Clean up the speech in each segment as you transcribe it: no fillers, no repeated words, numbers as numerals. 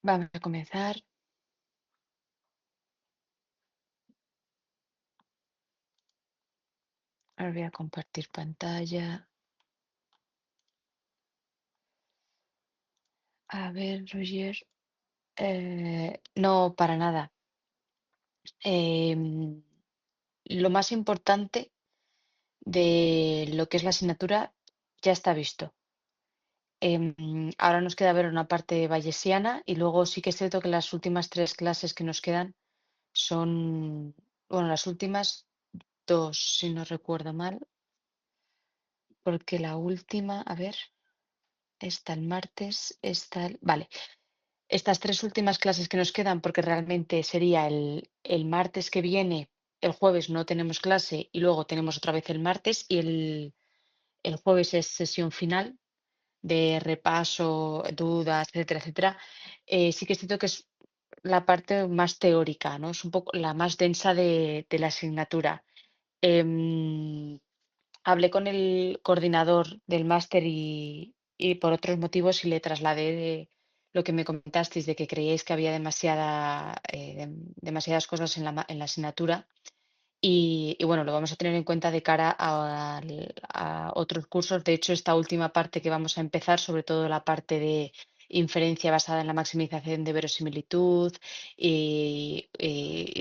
Vamos a comenzar. Ahora voy a compartir pantalla. A ver, Roger. No, para nada. Em, lo más importante de lo que es la asignatura ya está visto. Ahora nos queda ver una parte bayesiana y luego sí que es cierto que las últimas tres clases que nos quedan son, bueno, las últimas dos, si no recuerdo mal, porque la última, a ver, está el martes, vale. Estas tres últimas clases que nos quedan, porque realmente sería el martes que viene, el jueves no tenemos clase y luego tenemos otra vez el martes y el jueves es sesión final de repaso, dudas, etcétera, etcétera. Sí que es cierto que es la parte más teórica, ¿no? Es un poco la más densa de la asignatura. Em, Hablé con el coordinador del máster y por otros motivos y le trasladé lo que me comentasteis de que creíais que había demasiadas cosas en en la asignatura y bueno, lo vamos a tener en cuenta de cara a otros cursos. De hecho, esta última parte que vamos a empezar, sobre todo la parte de inferencia basada en la maximización de verosimilitud y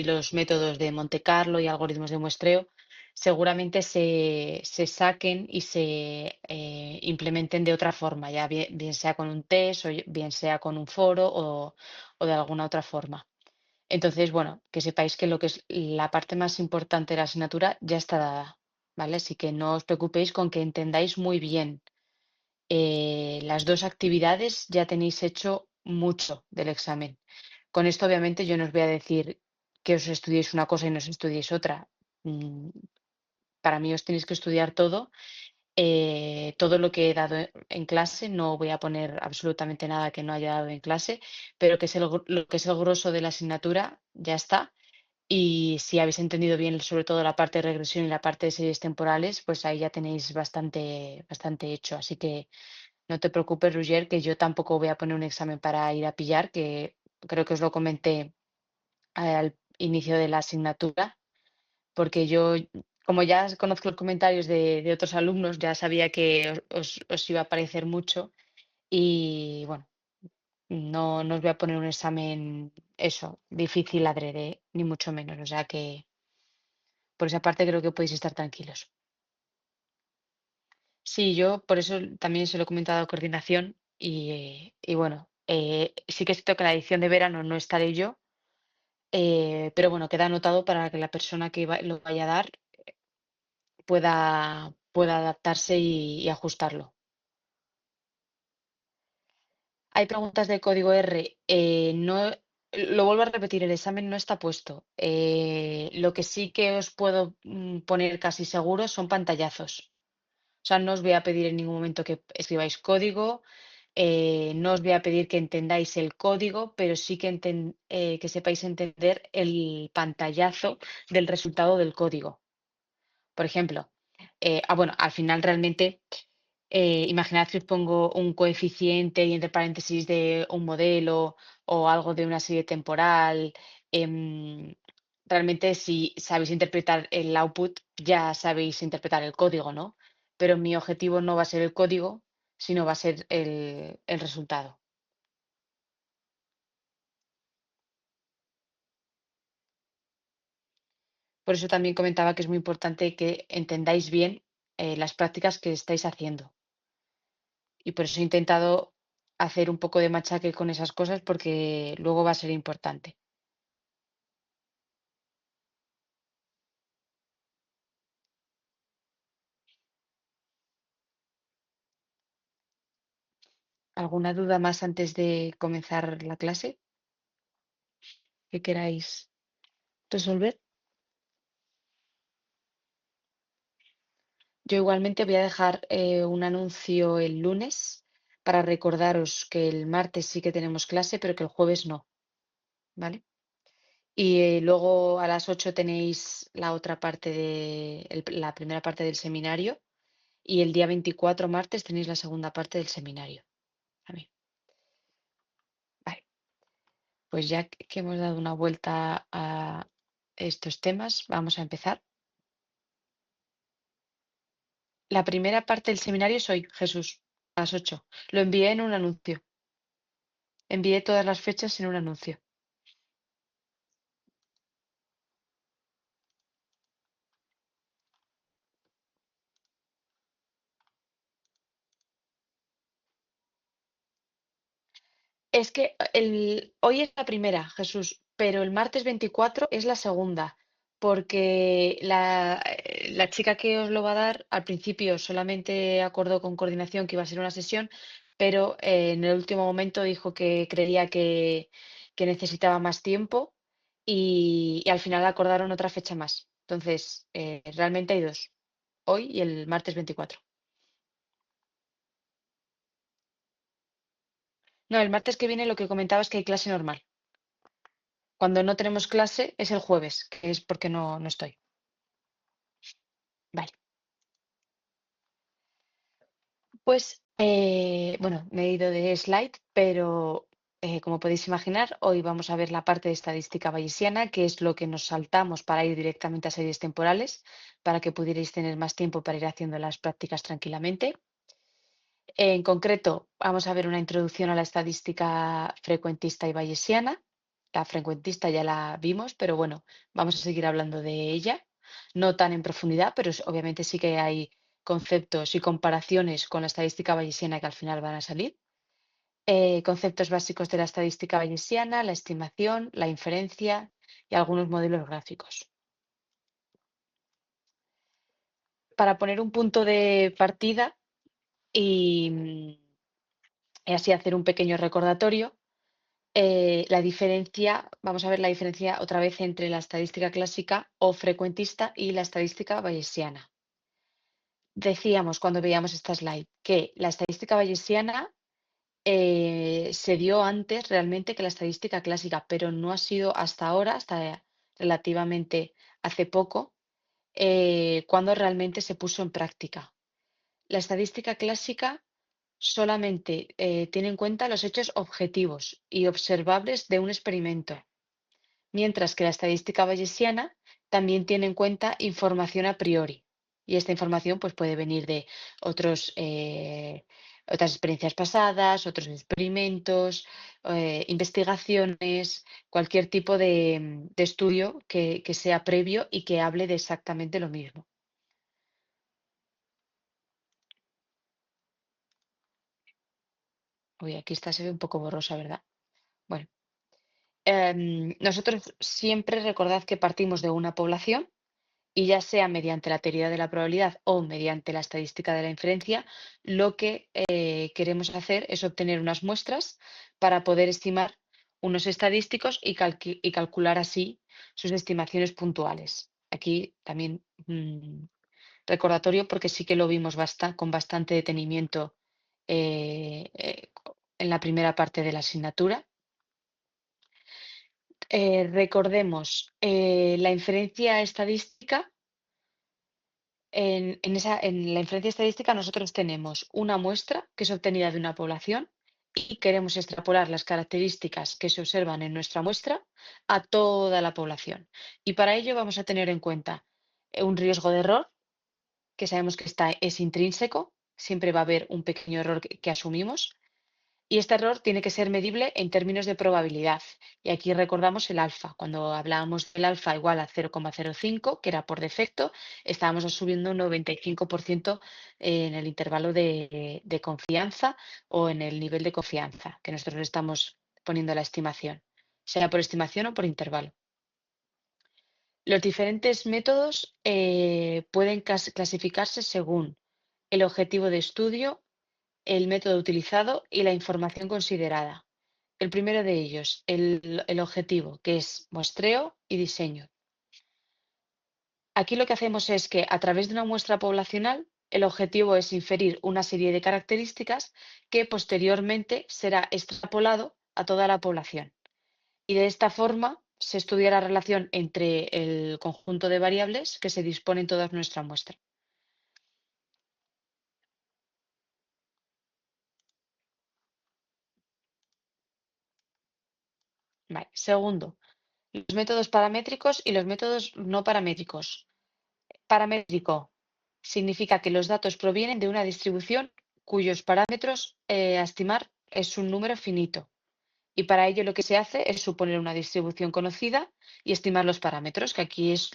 los métodos de Monte Carlo y algoritmos de muestreo, seguramente se saquen y se implementen de otra forma, ya bien sea con un test o bien sea con un foro o de alguna otra forma. Entonces, bueno, que sepáis que lo que es la parte más importante de la asignatura ya está dada, ¿vale? Así que no os preocupéis con que entendáis muy bien las dos actividades, ya tenéis hecho mucho del examen. Con esto, obviamente, yo no os voy a decir que os estudiéis una cosa y no os estudiéis otra. Mm, Para mí os tenéis que estudiar todo lo que he dado en clase, no voy a poner absolutamente nada que no haya dado en clase, pero que es lo que es el grosso de la asignatura, ya está. Y si habéis entendido bien, sobre todo la parte de regresión y la parte de series temporales, pues ahí ya tenéis bastante hecho. Así que no te preocupes, Roger, que yo tampoco voy a poner un examen para ir a pillar, que creo que os lo comenté al inicio de la asignatura, porque yo, como ya conozco los comentarios de otros alumnos, ya sabía que os iba a parecer mucho y bueno, no os voy a poner un examen, eso, difícil adrede, ni mucho menos. O sea que por esa parte creo que podéis estar tranquilos. Sí, yo por eso también se lo he comentado a coordinación y bueno, sí que es cierto que en la edición de verano no estaré yo, pero bueno, queda anotado para que la persona que lo vaya a dar pueda adaptarse y ajustarlo. Hay preguntas de código R, no, lo vuelvo a repetir, el examen no está puesto. Lo que sí que os puedo poner casi seguro son pantallazos. O sea, no os voy a pedir en ningún momento que escribáis código, no os voy a pedir que entendáis el código, pero sí que sepáis entender el pantallazo del resultado del código. Por ejemplo, bueno, al final realmente, imaginad que os pongo un coeficiente y entre paréntesis de un modelo o algo de una serie temporal. em, Realmente, si sabéis interpretar el output, ya sabéis interpretar el código, ¿no? Pero mi objetivo no va a ser el código, sino va a ser el resultado. Por eso también comentaba que es muy importante que entendáis bien las prácticas que estáis haciendo. Y por eso he intentado hacer un poco de machaque con esas cosas porque luego va a ser importante. ¿Alguna duda más antes de comenzar la clase que queráis resolver? Yo igualmente voy a dejar un anuncio el lunes para recordaros que el martes sí que tenemos clase, pero que el jueves no, ¿vale? Y luego a las 8 tenéis la otra parte la primera parte del seminario y el día 24 martes tenéis la segunda parte del seminario también. Vale. pues ya que hemos dado una vuelta a estos temas, vamos a empezar. La primera parte del seminario es hoy, Jesús, a las 8. Lo envié en un anuncio. Envié todas las fechas en un anuncio. Es que hoy es la primera, Jesús, pero el martes 24 es la segunda, porque la chica que os lo va a dar al principio solamente acordó con coordinación que iba a ser una sesión, pero en el último momento dijo que creía que necesitaba más tiempo y al final acordaron otra fecha más. Entonces, realmente hay dos, hoy y el martes 24. No, el martes que viene lo que comentabas es que hay clase normal. Cuando no tenemos clase es el jueves, que es porque no estoy. Vale. Pues, bueno, me he ido de slide, pero como podéis imaginar, hoy vamos a ver la parte de estadística bayesiana, que es lo que nos saltamos para ir directamente a series temporales, para que pudierais tener más tiempo para ir haciendo las prácticas tranquilamente. En concreto, vamos a ver una introducción a la estadística frecuentista y bayesiana. La frecuentista ya la vimos, pero bueno, vamos a seguir hablando de ella, no tan en profundidad, pero obviamente sí que hay conceptos y comparaciones con la estadística bayesiana que al final van a salir. Conceptos básicos de la estadística bayesiana, la estimación, la inferencia y algunos modelos gráficos. Para poner un punto de partida y así hacer un pequeño recordatorio. La diferencia, vamos a ver la diferencia otra vez entre la estadística clásica o frecuentista y la estadística bayesiana. Decíamos cuando veíamos esta slide que la estadística bayesiana se dio antes realmente que la estadística clásica, pero no ha sido hasta ahora, hasta relativamente hace poco, cuando realmente se puso en práctica. La estadística clásica solamente tiene en cuenta los hechos objetivos y observables de un experimento, mientras que la estadística bayesiana también tiene en cuenta información a priori. Y esta información pues, puede venir de otras experiencias pasadas, otros experimentos, investigaciones, cualquier tipo de estudio que sea previo y que hable de exactamente lo mismo. Uy, aquí está, se ve un poco borrosa, ¿verdad? Bueno, nosotros siempre recordad que partimos de una población y ya sea mediante la teoría de la probabilidad o mediante la estadística de la inferencia, lo que queremos hacer es obtener unas muestras para poder estimar unos estadísticos y calcular así sus estimaciones puntuales. Aquí también recordatorio porque sí que lo vimos con bastante detenimiento en la primera parte de la asignatura. Recordemos, la inferencia estadística. En la inferencia estadística nosotros tenemos una muestra que es obtenida de una población y queremos extrapolar las características que se observan en nuestra muestra a toda la población. Y para ello vamos a tener en cuenta un riesgo de error, que sabemos que es intrínseco, siempre va a haber un pequeño error que asumimos. Y este error tiene que ser medible en términos de probabilidad. Y aquí recordamos el alfa. Cuando hablábamos del alfa igual a 0,05, que era por defecto, estábamos asumiendo un 95% en el intervalo de confianza o en el nivel de confianza que nosotros le estamos poniendo a la estimación, sea por estimación o por intervalo. Los diferentes métodos pueden clasificarse según el objetivo de estudio, el método utilizado y la información considerada. El primero de ellos, el objetivo, que es muestreo y diseño. Aquí lo que hacemos es que a través de una muestra poblacional, el objetivo es inferir una serie de características que posteriormente será extrapolado a toda la población. Y de esta forma se estudia la relación entre el conjunto de variables que se dispone en toda nuestra muestra. Vale. Segundo, los métodos paramétricos y los métodos no paramétricos. Paramétrico significa que los datos provienen de una distribución cuyos parámetros a estimar es un número finito. Y para ello lo que se hace es suponer una distribución conocida y estimar los parámetros, que aquí es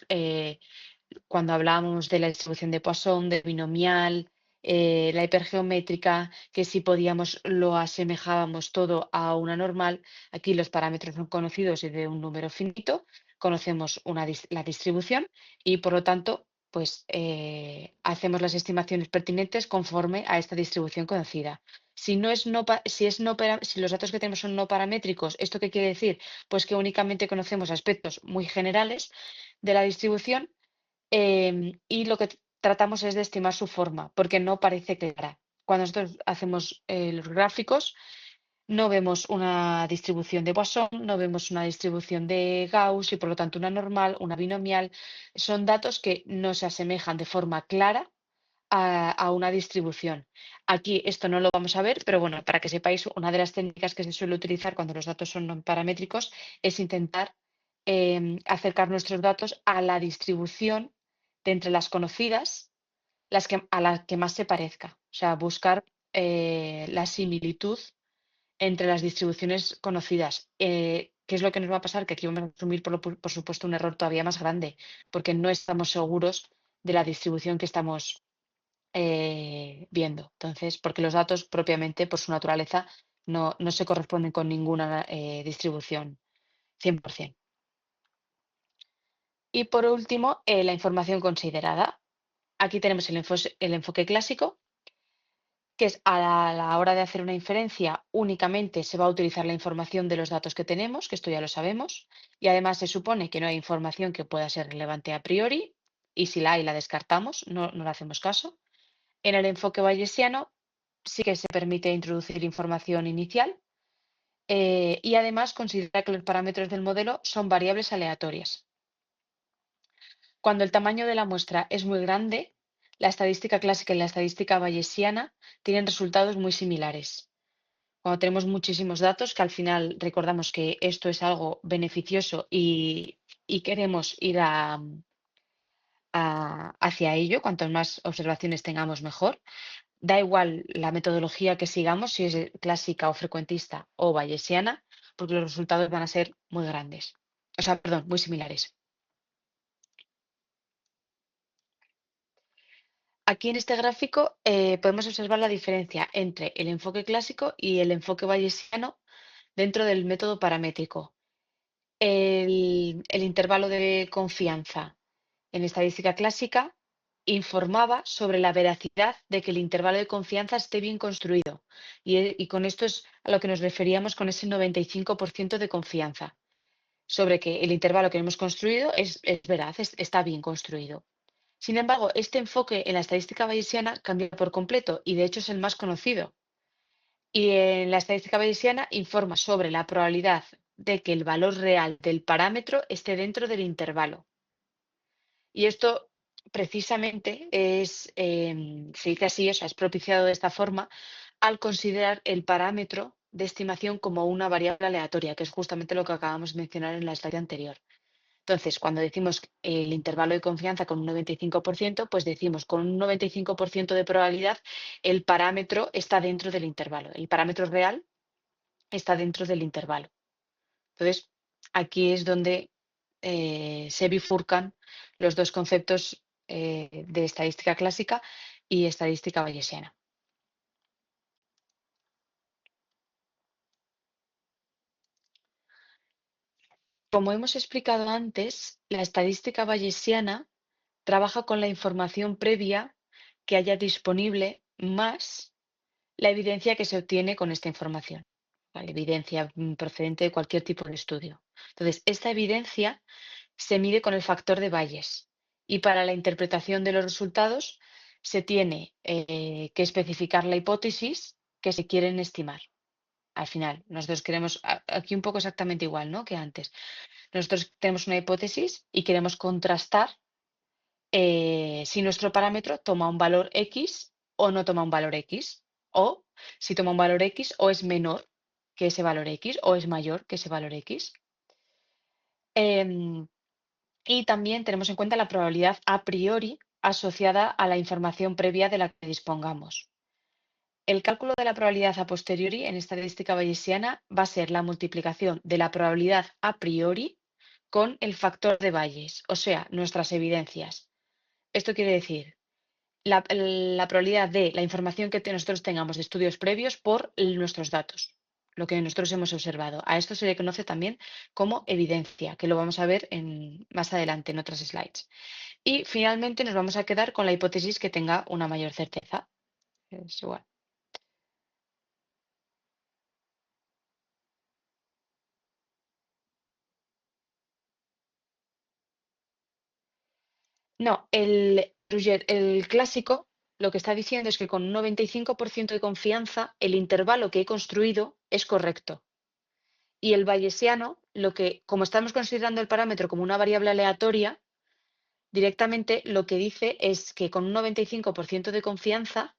cuando hablábamos de la distribución de Poisson, de binomial, la hipergeométrica, que si podíamos lo asemejábamos todo a una normal, aquí los parámetros son conocidos y de un número finito, conocemos la distribución y por lo tanto, pues hacemos las estimaciones pertinentes conforme a esta distribución conocida. Si no es no, si es no si los datos que tenemos son no paramétricos, ¿esto qué quiere decir? Pues que únicamente conocemos aspectos muy generales de la distribución y lo que tratamos es de estimar su forma, porque no parece clara. Cuando nosotros hacemos los gráficos, no vemos una distribución de Poisson, no vemos una distribución de Gauss y por lo tanto una normal, una binomial. Son datos que no se asemejan de forma clara a una distribución. Aquí esto no lo vamos a ver, pero bueno, para que sepáis, una de las técnicas que se suele utilizar cuando los datos son no paramétricos es intentar acercar nuestros datos a la distribución de entre las conocidas, a la que más se parezca. O sea, buscar la similitud entre las distribuciones conocidas. ¿Qué es lo que nos va a pasar? Que aquí vamos a asumir, por supuesto, un error todavía más grande, porque no estamos seguros de la distribución que estamos viendo. Entonces, porque los datos propiamente, por su naturaleza, no se corresponden con ninguna distribución 100%. Y por último, la información considerada. Aquí tenemos el enfoque clásico, que es la hora de hacer una inferencia únicamente se va a utilizar la información de los datos que tenemos, que esto ya lo sabemos, y además se supone que no hay información que pueda ser relevante a priori, y si la hay, la descartamos, no le hacemos caso. En el enfoque bayesiano sí que se permite introducir información inicial y además considera que los parámetros del modelo son variables aleatorias. Cuando el tamaño de la muestra es muy grande, la estadística clásica y la estadística bayesiana tienen resultados muy similares. Cuando tenemos muchísimos datos, que al final recordamos que esto es algo beneficioso y queremos ir hacia ello, cuantas más observaciones tengamos mejor. Da igual la metodología que sigamos, si es clásica o frecuentista o bayesiana, porque los resultados van a ser muy grandes. O sea, perdón, muy similares. Aquí en este gráfico podemos observar la diferencia entre el enfoque clásico y el enfoque bayesiano dentro del método paramétrico. El intervalo de confianza en estadística clásica informaba sobre la veracidad de que el intervalo de confianza esté bien construido. Y con esto es a lo que nos referíamos con ese 95% de confianza, sobre que el intervalo que hemos construido es veraz, está bien construido. Sin embargo, este enfoque en la estadística bayesiana cambia por completo y de hecho es el más conocido. Y en la estadística bayesiana informa sobre la probabilidad de que el valor real del parámetro esté dentro del intervalo. Y esto precisamente se dice así, o sea, es propiciado de esta forma al considerar el parámetro de estimación como una variable aleatoria, que es justamente lo que acabamos de mencionar en la slide anterior. Entonces, cuando decimos el intervalo de confianza con un 95%, pues decimos con un 95% de probabilidad el parámetro está dentro del intervalo. El parámetro real está dentro del intervalo. Entonces, aquí es donde se bifurcan los dos conceptos de estadística clásica y estadística bayesiana. Como hemos explicado antes, la estadística bayesiana trabaja con la información previa que haya disponible más la evidencia que se obtiene con esta información, la evidencia procedente de cualquier tipo de estudio. Entonces, esta evidencia se mide con el factor de Bayes y para la interpretación de los resultados se tiene que especificar la hipótesis que se quieren estimar. Al final, nosotros queremos, aquí un poco exactamente igual, ¿no?, que antes. Nosotros tenemos una hipótesis y queremos contrastar si nuestro parámetro toma un valor X o no toma un valor X, o si toma un valor X o es menor que ese valor X o es mayor que ese valor X. Em, y también tenemos en cuenta la probabilidad a priori asociada a la información previa de la que dispongamos. El cálculo de la probabilidad a posteriori en estadística bayesiana va a ser la multiplicación de la probabilidad a priori con el factor de Bayes, o sea, nuestras evidencias. Esto quiere decir la probabilidad de la información que nosotros tengamos de estudios previos por nuestros datos, lo que nosotros hemos observado. A esto se le conoce también como evidencia, que lo vamos a ver más adelante en otras slides. Y finalmente nos vamos a quedar con la hipótesis que tenga una mayor certeza. Es igual. No, Roger, el clásico lo que está diciendo es que con un 95% de confianza el intervalo que he construido es correcto. Y el bayesiano, como estamos considerando el parámetro como una variable aleatoria, directamente lo que dice es que con un 95% de confianza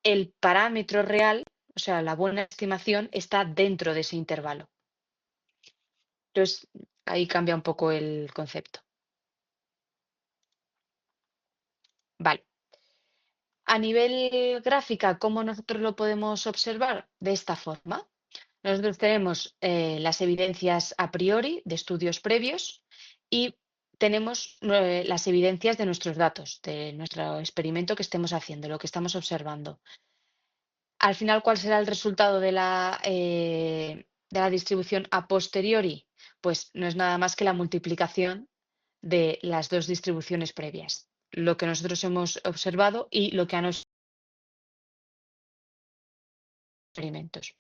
el parámetro real, o sea, la buena estimación, está dentro de ese intervalo. Entonces, ahí cambia un poco el concepto. Vale. A nivel gráfica, ¿cómo nosotros lo podemos observar? De esta forma. Nosotros tenemos las evidencias a priori de estudios previos y tenemos las evidencias de nuestros datos, de nuestro experimento que estemos haciendo, lo que estamos observando. Al final, ¿cuál será el resultado de la distribución a posteriori? Pues no es nada más que la multiplicación de las dos distribuciones previas, lo que nosotros hemos observado y lo que han los experimentos.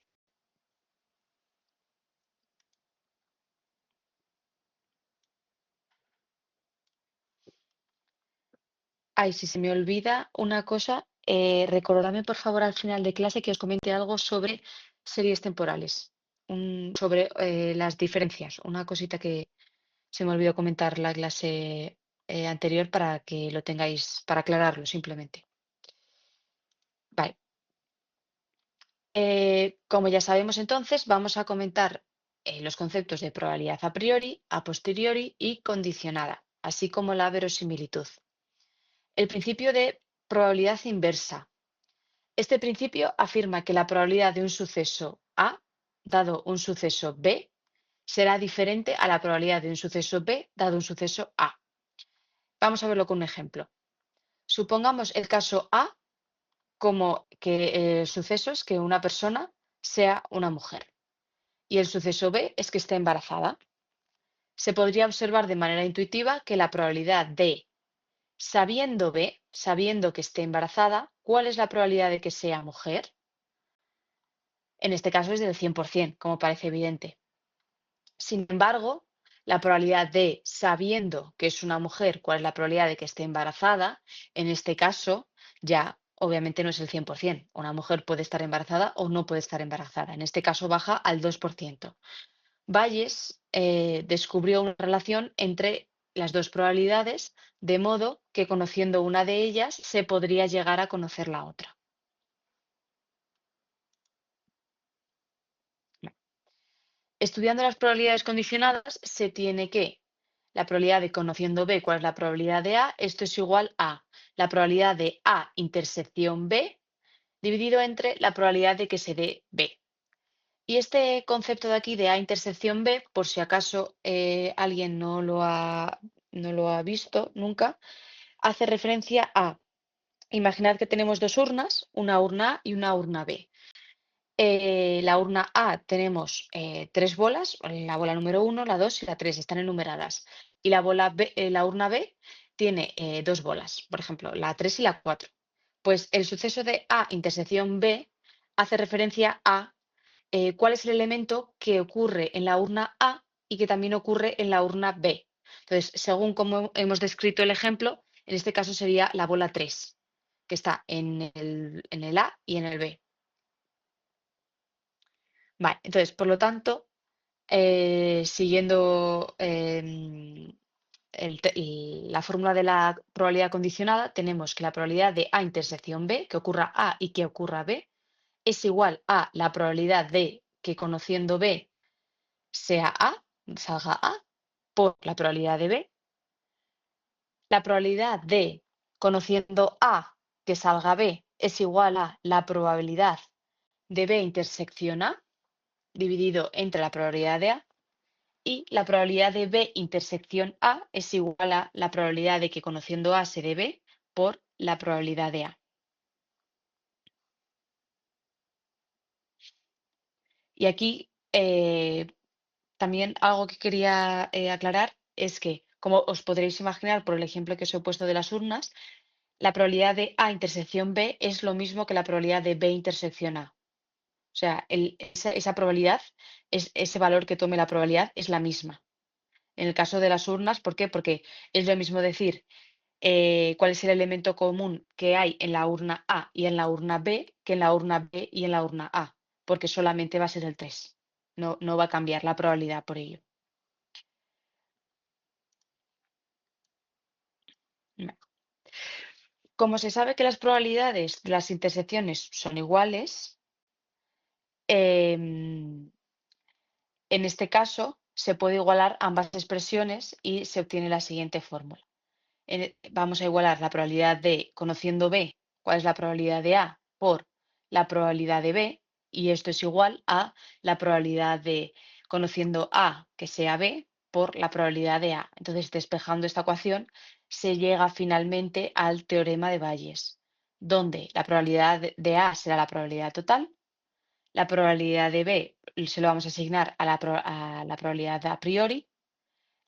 Ay, si se me olvida una cosa, recordadme por favor al final de clase que os comente algo sobre series temporales, sobre las diferencias, una cosita que se me olvidó comentar la clase anterior para que lo tengáis, para aclararlo simplemente. Vale. Como ya sabemos entonces, vamos a comentar los conceptos de probabilidad a priori, a posteriori y condicionada, así como la verosimilitud. El principio de probabilidad inversa. Este principio afirma que la probabilidad de un suceso A, dado un suceso B, será diferente a la probabilidad de un suceso B, dado un suceso A. Vamos a verlo con un ejemplo. Supongamos el caso A como que el suceso es que una persona sea una mujer y el suceso B es que esté embarazada. Se podría observar de manera intuitiva que la probabilidad de, sabiendo B, sabiendo que esté embarazada, ¿cuál es la probabilidad de que sea mujer? En este caso es del 100%, como parece evidente. Sin embargo, la probabilidad de, sabiendo que es una mujer, cuál es la probabilidad de que esté embarazada, en este caso ya obviamente no es el 100%. Una mujer puede estar embarazada o no puede estar embarazada. En este caso baja al 2%. Bayes descubrió una relación entre las dos probabilidades, de modo que conociendo una de ellas se podría llegar a conocer la otra. Estudiando las probabilidades condicionadas, se tiene que la probabilidad de conociendo B, ¿cuál es la probabilidad de A? Esto es igual a la probabilidad de A intersección B dividido entre la probabilidad de que se dé B. Y este concepto de aquí de A intersección B, por si acaso alguien no lo ha visto nunca, hace referencia a, imaginad que tenemos dos urnas, una urna A y una urna B. La urna A tenemos tres bolas, la bola número 1, la 2 y la 3 están enumeradas. Y la urna B tiene dos bolas, por ejemplo, la 3 y la 4. Pues el suceso de A intersección B hace referencia a cuál es el elemento que ocurre en la urna A y que también ocurre en la urna B. Entonces, según como hemos descrito el ejemplo, en este caso sería la bola 3, que está en el A y en el B. Vale, entonces, por lo tanto, siguiendo la fórmula de la probabilidad condicionada, tenemos que la probabilidad de A intersección B, que ocurra A y que ocurra B, es igual a la probabilidad de que conociendo B sea A, salga A, por la probabilidad de B. La probabilidad de, conociendo A, que salga B, es igual a la probabilidad de B intersección A, dividido entre la probabilidad de A. Y la probabilidad de B intersección A es igual a la probabilidad de que conociendo A se dé B por la probabilidad de A. Y aquí también algo que quería aclarar es que, como os podréis imaginar por el ejemplo que os he puesto de las urnas, la probabilidad de A intersección B es lo mismo que la probabilidad de B intersección A. O sea, esa probabilidad, ese valor que tome la probabilidad es la misma. En el caso de las urnas, ¿por qué? Porque es lo mismo decir cuál es el elemento común que hay en la urna A y en la urna B que en la urna B y en la urna A, porque solamente va a ser el 3. No va a cambiar la probabilidad por ello. Vale. Como se sabe que las probabilidades de las intersecciones son iguales, em, en este caso se puede igualar ambas expresiones y se obtiene la siguiente fórmula. Vamos a igualar la probabilidad de, conociendo B, cuál es la probabilidad de A por la probabilidad de B, y esto es igual a la probabilidad de, conociendo A, que sea B, por la probabilidad de A. Entonces, despejando esta ecuación, se llega finalmente al teorema de Bayes, donde la probabilidad de A será la probabilidad total, la probabilidad de B se lo vamos a asignar a la probabilidad a priori,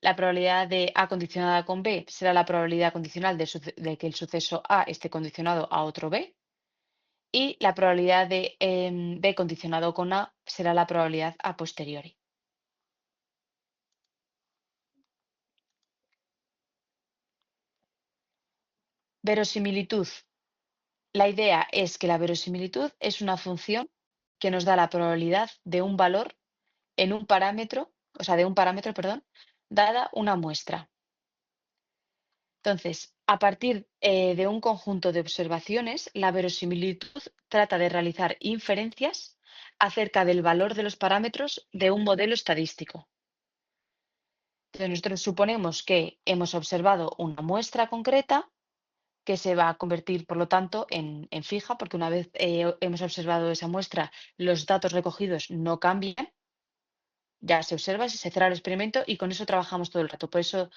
la probabilidad de A condicionada con B será la probabilidad condicional de que el suceso A esté condicionado a otro B. Y la probabilidad de B condicionado con A será la probabilidad a posteriori. Verosimilitud. La idea es que la verosimilitud es una función que nos da la probabilidad de un valor en un parámetro, o sea, de un parámetro, perdón, dada una muestra. Entonces, a partir de un conjunto de observaciones, la verosimilitud trata de realizar inferencias acerca del valor de los parámetros de un modelo estadístico. Entonces, nosotros suponemos que hemos observado una muestra concreta que se va a convertir, por lo tanto, en fija, porque una vez hemos observado esa muestra, los datos recogidos no cambian, ya se observa, se cerra el experimento y con eso trabajamos todo el rato. Por eso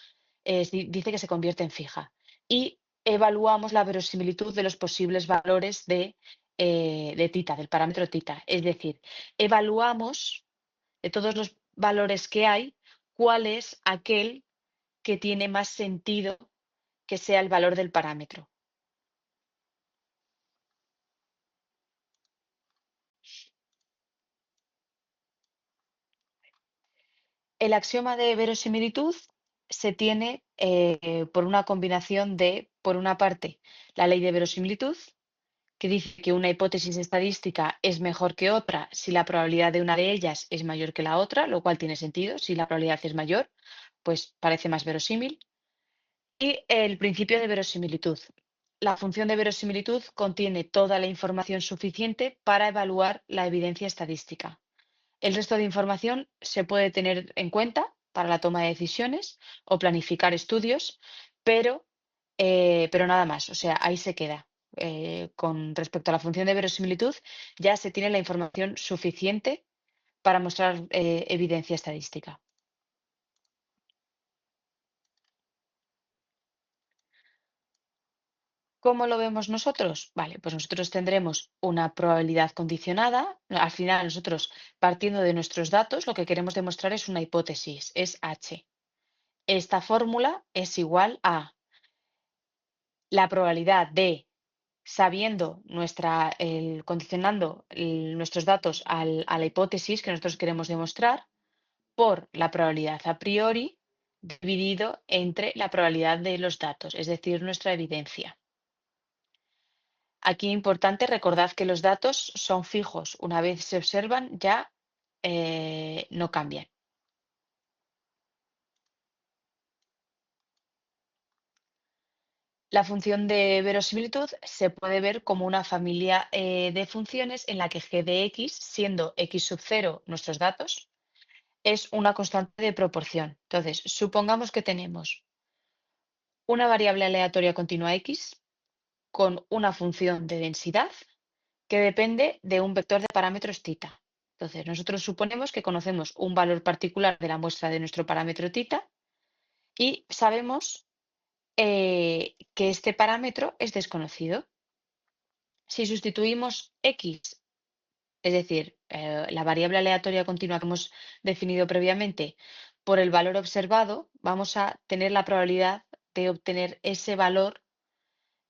dice que se convierte en fija. Y evaluamos la verosimilitud de los posibles valores de tita, del parámetro tita. Es decir, evaluamos de todos los valores que hay, cuál es aquel que tiene más sentido que sea el valor del parámetro. El axioma de verosimilitud se tiene por una combinación de, por una parte, la ley de verosimilitud, que dice que una hipótesis estadística es mejor que otra si la probabilidad de una de ellas es mayor que la otra, lo cual tiene sentido. Si la probabilidad es mayor, pues parece más verosímil. Y el principio de verosimilitud. La función de verosimilitud contiene toda la información suficiente para evaluar la evidencia estadística. El resto de información se puede tener en cuenta para la toma de decisiones o planificar estudios, pero, pero nada más. O sea, ahí se queda. Con respecto a la función de verosimilitud, ya se tiene la información suficiente para mostrar evidencia estadística. ¿Cómo lo vemos nosotros? Vale, pues nosotros tendremos una probabilidad condicionada. Al final, nosotros, partiendo de nuestros datos, lo que queremos demostrar es una hipótesis, es H. Esta fórmula es igual a la probabilidad de, sabiendo condicionando nuestros datos a la hipótesis que nosotros queremos demostrar, por la probabilidad a priori dividido entre la probabilidad de los datos, es decir, nuestra evidencia. Aquí importante, recordad que los datos son fijos. Una vez se observan, ya no cambian. La función de verosimilitud se puede ver como una familia de funciones en la que g de x, siendo x sub 0 nuestros datos, es una constante de proporción. Entonces, supongamos que tenemos una variable aleatoria continua X con una función de densidad que depende de un vector de parámetros θ. Entonces, nosotros suponemos que conocemos un valor particular de la muestra de nuestro parámetro θ y sabemos que este parámetro es desconocido. Si sustituimos X, es decir, la variable aleatoria continua que hemos definido previamente, por el valor observado, vamos a tener la probabilidad de obtener ese valor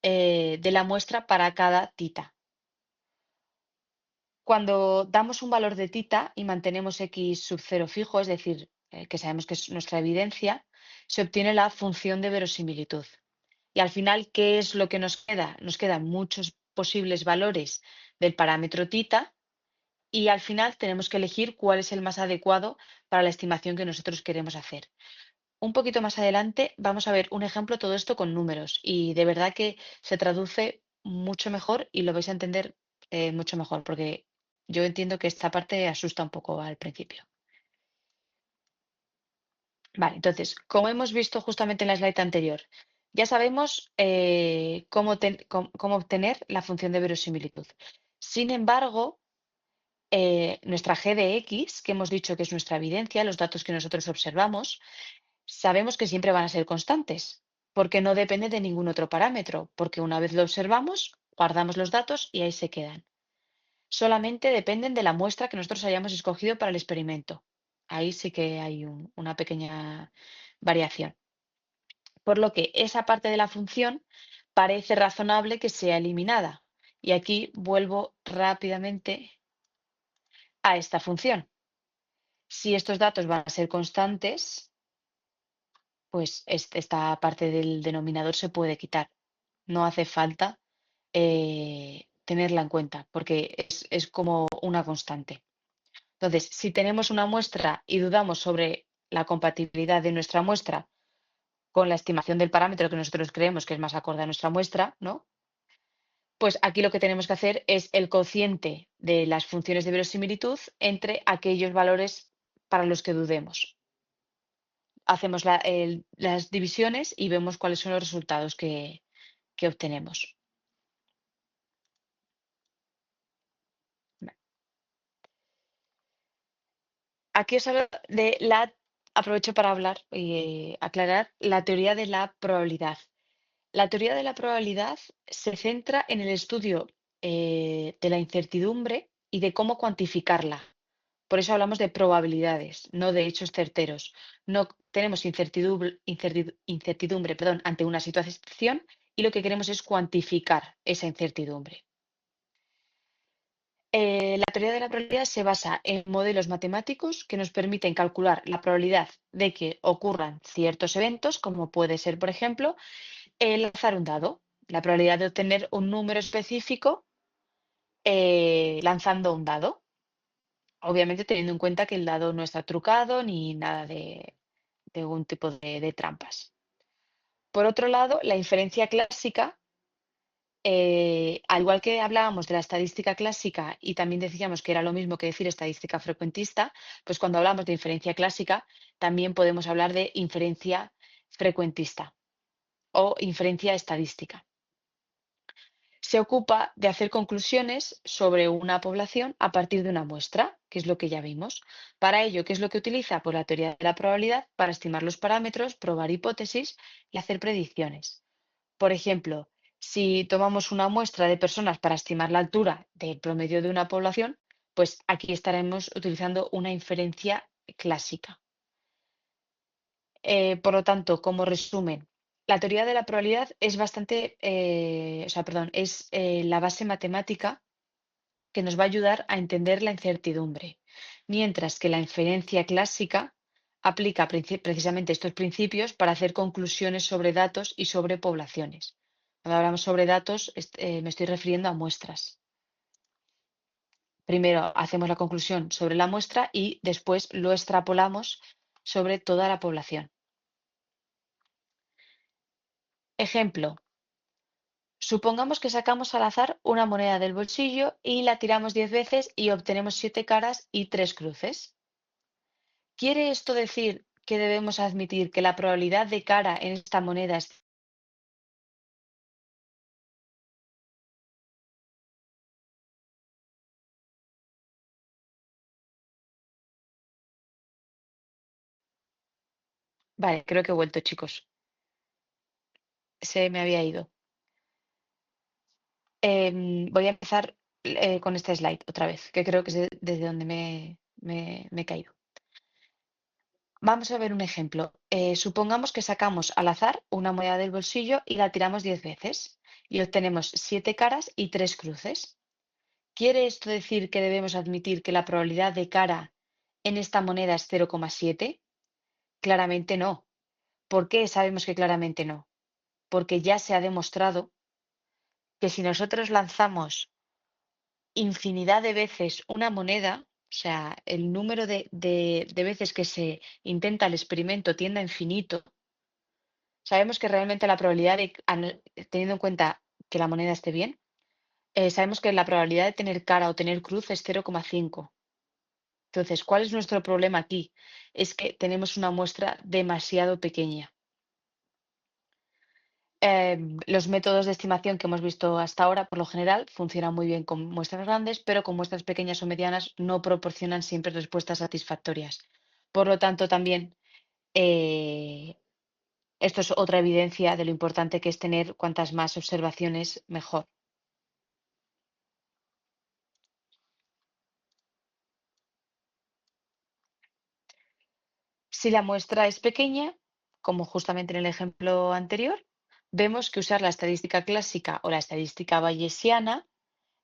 de la muestra para cada θ. Cuando damos un valor de θ y mantenemos X sub 0 fijo, es decir, que sabemos que es nuestra evidencia, se obtiene la función de verosimilitud. Y al final, ¿qué es lo que nos queda? Nos quedan muchos posibles valores del parámetro θ y al final tenemos que elegir cuál es el más adecuado para la estimación que nosotros queremos hacer. Un poquito más adelante vamos a ver un ejemplo todo esto con números y de verdad que se traduce mucho mejor y lo vais a entender mucho mejor porque yo entiendo que esta parte asusta un poco al principio. Vale, entonces, como hemos visto justamente en la slide anterior, ya sabemos cómo obtener la función de verosimilitud. Sin embargo, nuestra g de x, que hemos dicho que es nuestra evidencia, los datos que nosotros observamos, sabemos que siempre van a ser constantes, porque no depende de ningún otro parámetro, porque una vez lo observamos, guardamos los datos y ahí se quedan. Solamente dependen de la muestra que nosotros hayamos escogido para el experimento. Ahí sí que hay una pequeña variación. Por lo que esa parte de la función parece razonable que sea eliminada. Y aquí vuelvo rápidamente a esta función. Si estos datos van a ser constantes, pues esta parte del denominador se puede quitar. No hace falta tenerla en cuenta porque es como una constante. Entonces, si tenemos una muestra y dudamos sobre la compatibilidad de nuestra muestra con la estimación del parámetro que nosotros creemos que es más acorde a nuestra muestra, ¿no? Pues aquí lo que tenemos que hacer es el cociente de las funciones de verosimilitud entre aquellos valores para los que dudemos. Hacemos las divisiones y vemos cuáles son los resultados que obtenemos. Aquí os hablo de aprovecho para hablar y aclarar la teoría de la probabilidad. La teoría de la probabilidad se centra en el estudio de la incertidumbre y de cómo cuantificarla. Por eso hablamos de probabilidades, no de hechos certeros. No tenemos incertidumbre, perdón, ante una situación y lo que queremos es cuantificar esa incertidumbre. La teoría de la probabilidad se basa en modelos matemáticos que nos permiten calcular la probabilidad de que ocurran ciertos eventos, como puede ser, por ejemplo, el lanzar un dado, la probabilidad de obtener un número específico lanzando un dado, obviamente teniendo en cuenta que el dado no está trucado ni nada de algún tipo de trampas. Por otro lado, la inferencia clásica, al igual que hablábamos de la estadística clásica y también decíamos que era lo mismo que decir estadística frecuentista, pues cuando hablamos de inferencia clásica también podemos hablar de inferencia frecuentista o inferencia estadística. Se ocupa de hacer conclusiones sobre una población a partir de una muestra, que es lo que ya vimos. Para ello, ¿qué es lo que utiliza? Pues la teoría de la probabilidad para estimar los parámetros, probar hipótesis y hacer predicciones. Por ejemplo, si tomamos una muestra de personas para estimar la altura del promedio de una población, pues aquí estaremos utilizando una inferencia clásica. Por lo tanto, como resumen, la teoría de la probabilidad es bastante, o sea, perdón, es la base matemática que nos va a ayudar a entender la incertidumbre, mientras que la inferencia clásica aplica precisamente estos principios para hacer conclusiones sobre datos y sobre poblaciones. Cuando hablamos sobre datos, me estoy refiriendo a muestras. Primero hacemos la conclusión sobre la muestra y después lo extrapolamos sobre toda la población. Ejemplo, supongamos que sacamos al azar una moneda del bolsillo y la tiramos 10 veces y obtenemos 7 caras y 3 cruces. ¿Quiere esto decir que debemos admitir que la probabilidad de cara en esta moneda es... Vale, creo que he vuelto, chicos. Se me había ido. Voy a empezar con este slide otra vez, que creo que es desde donde me he caído. Vamos a ver un ejemplo. Supongamos que sacamos al azar una moneda del bolsillo y la tiramos 10 veces y obtenemos 7 caras y 3 cruces. ¿Quiere esto decir que debemos admitir que la probabilidad de cara en esta moneda es 0,7? Claramente no. ¿Por qué sabemos que claramente no? Porque ya se ha demostrado que si nosotros lanzamos infinidad de veces una moneda, o sea, el número de veces que se intenta el experimento tiende a infinito, sabemos que realmente la probabilidad de, teniendo en cuenta que la moneda esté bien, sabemos que la probabilidad de tener cara o tener cruz es 0,5. Entonces, ¿cuál es nuestro problema aquí? Es que tenemos una muestra demasiado pequeña. Los métodos de estimación que hemos visto hasta ahora, por lo general, funcionan muy bien con muestras grandes, pero con muestras pequeñas o medianas no proporcionan siempre respuestas satisfactorias. Por lo tanto, también eh, esto es otra evidencia de lo importante que es tener cuantas más observaciones, mejor. Si la muestra es pequeña, como justamente en el ejemplo anterior, vemos que usar la estadística clásica o la estadística bayesiana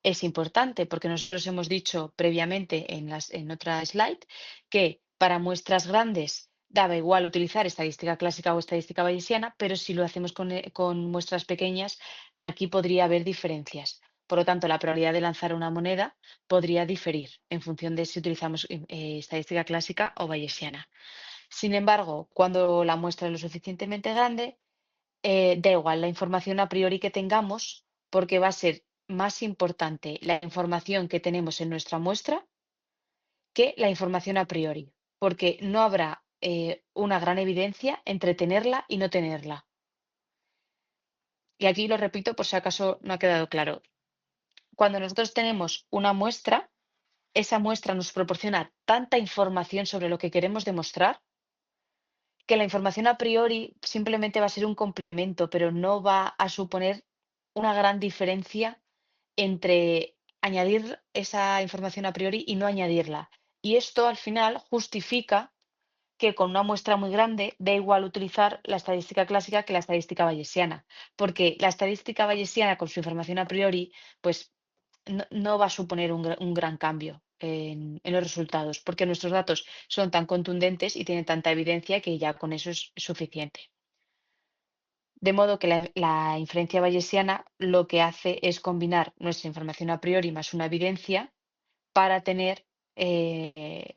es importante porque nosotros hemos dicho previamente en otra slide que para muestras grandes daba igual utilizar estadística clásica o estadística bayesiana, pero si lo hacemos con muestras pequeñas, aquí podría haber diferencias. Por lo tanto, la probabilidad de lanzar una moneda podría diferir en función de si utilizamos estadística clásica o bayesiana. Sin embargo, cuando la muestra es lo suficientemente grande, da igual la información a priori que tengamos, porque va a ser más importante la información que tenemos en nuestra muestra que la información a priori, porque no habrá una gran evidencia entre tenerla y no tenerla. Y aquí lo repito por si acaso no ha quedado claro. Cuando nosotros tenemos una muestra, esa muestra nos proporciona tanta información sobre lo que queremos demostrar que la información a priori simplemente va a ser un complemento, pero no va a suponer una gran diferencia entre añadir esa información a priori y no añadirla. Y esto al final justifica que con una muestra muy grande da igual utilizar la estadística clásica que la estadística bayesiana, porque la estadística bayesiana con su información a priori, pues no va a suponer un gran cambio en los resultados, porque nuestros datos son tan contundentes y tienen tanta evidencia que ya con eso es suficiente. De modo que la inferencia bayesiana lo que hace es combinar nuestra información a priori más una evidencia para tener eh,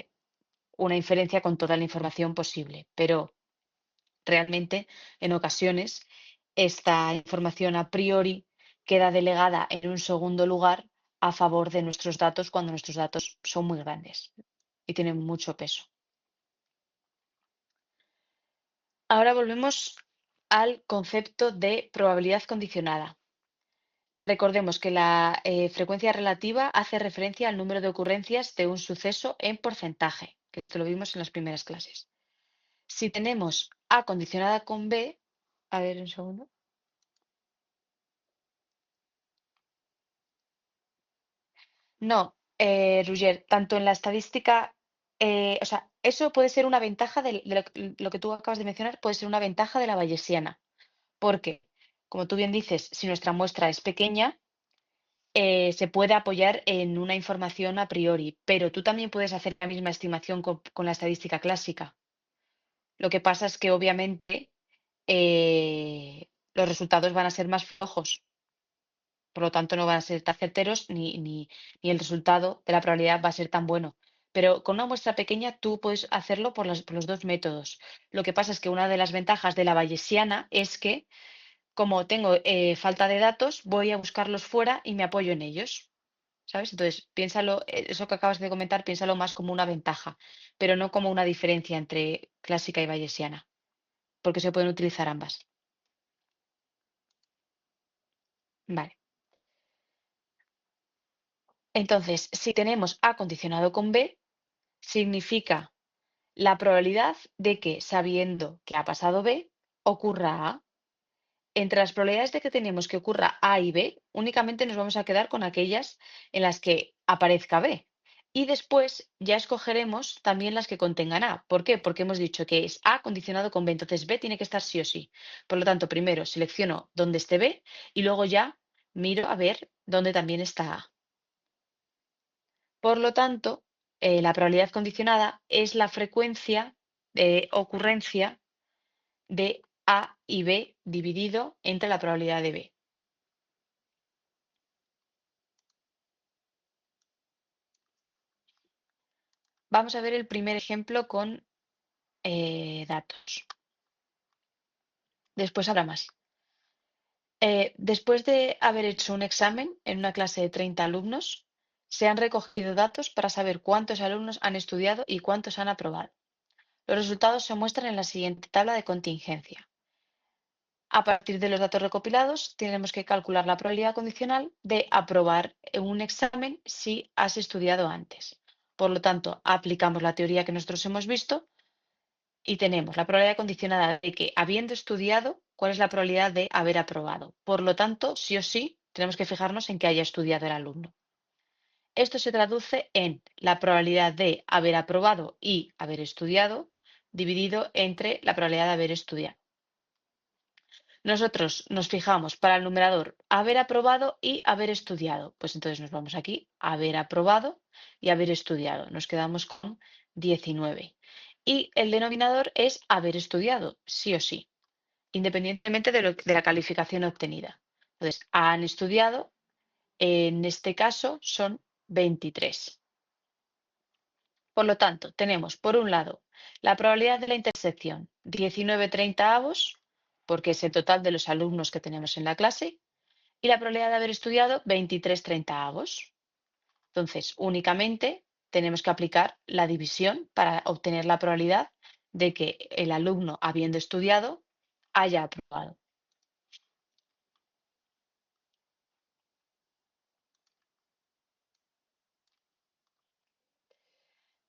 una inferencia con toda la información posible. Pero realmente, en ocasiones, esta información a priori queda delegada en un segundo lugar a favor de nuestros datos cuando nuestros datos son muy grandes y tienen mucho peso. Ahora volvemos al concepto de probabilidad condicionada. Recordemos que la frecuencia relativa hace referencia al número de ocurrencias de un suceso en porcentaje, que esto lo vimos en las primeras clases. Si tenemos A condicionada con B, a ver un segundo. No, Roger, tanto en la estadística, o sea, eso puede ser una ventaja lo que tú acabas de mencionar, puede ser una ventaja de la bayesiana, porque, como tú bien dices, si nuestra muestra es pequeña, se puede apoyar en una información a priori, pero tú también puedes hacer la misma estimación con la estadística clásica. Lo que pasa es que obviamente los resultados van a ser más flojos, por lo tanto no van a ser tan certeros ni el resultado de la probabilidad va a ser tan bueno. Pero con una muestra pequeña tú puedes hacerlo por los dos métodos. Lo que pasa es que una de las ventajas de la bayesiana es que como tengo falta de datos, voy a buscarlos fuera y me apoyo en ellos. ¿sabes? Entonces, piénsalo, eso que acabas de comentar, piénsalo más como una ventaja, pero no como una diferencia entre clásica y bayesiana, porque se pueden utilizar ambas. Vale. Entonces, si tenemos A condicionado con B, significa la probabilidad de que, sabiendo que ha pasado B, ocurra A. Entre las probabilidades de que tenemos que ocurra A y B, únicamente nos vamos a quedar con aquellas en las que aparezca B. Y después ya escogeremos también las que contengan A. ¿Por qué? Porque hemos dicho que es A condicionado con B, entonces B tiene que estar sí o sí. Por lo tanto, primero selecciono dónde esté B y luego ya miro a ver dónde también está A. Por lo tanto, la probabilidad condicionada es la frecuencia de ocurrencia de A y B dividido entre la probabilidad de B. Vamos a ver el primer ejemplo con datos. Después habrá más. Después de haber hecho un examen en una clase de 30 alumnos, se han recogido datos para saber cuántos alumnos han estudiado y cuántos han aprobado. Los resultados se muestran en la siguiente tabla de contingencia. A partir de los datos recopilados, tenemos que calcular la probabilidad condicional de aprobar un examen si has estudiado antes. Por lo tanto, aplicamos la teoría que nosotros hemos visto y tenemos la probabilidad condicionada de que, habiendo estudiado, ¿cuál es la probabilidad de haber aprobado? Por lo tanto, sí o sí, tenemos que fijarnos en que haya estudiado el alumno. Esto se traduce en la probabilidad de haber aprobado y haber estudiado dividido entre la probabilidad de haber estudiado. Nosotros nos fijamos para el numerador haber aprobado y haber estudiado. Pues entonces nos vamos aquí, haber aprobado y haber estudiado. Nos quedamos con 19. Y el denominador es haber estudiado, sí o sí, independientemente de la calificación obtenida. Entonces, han estudiado, en este caso son 23. Por lo tanto, tenemos por un lado la probabilidad de la intersección 19/30, porque es el total de los alumnos que tenemos en la clase, y la probabilidad de haber estudiado 23/30. Entonces, únicamente tenemos que aplicar la división para obtener la probabilidad de que el alumno, habiendo estudiado, haya aprobado.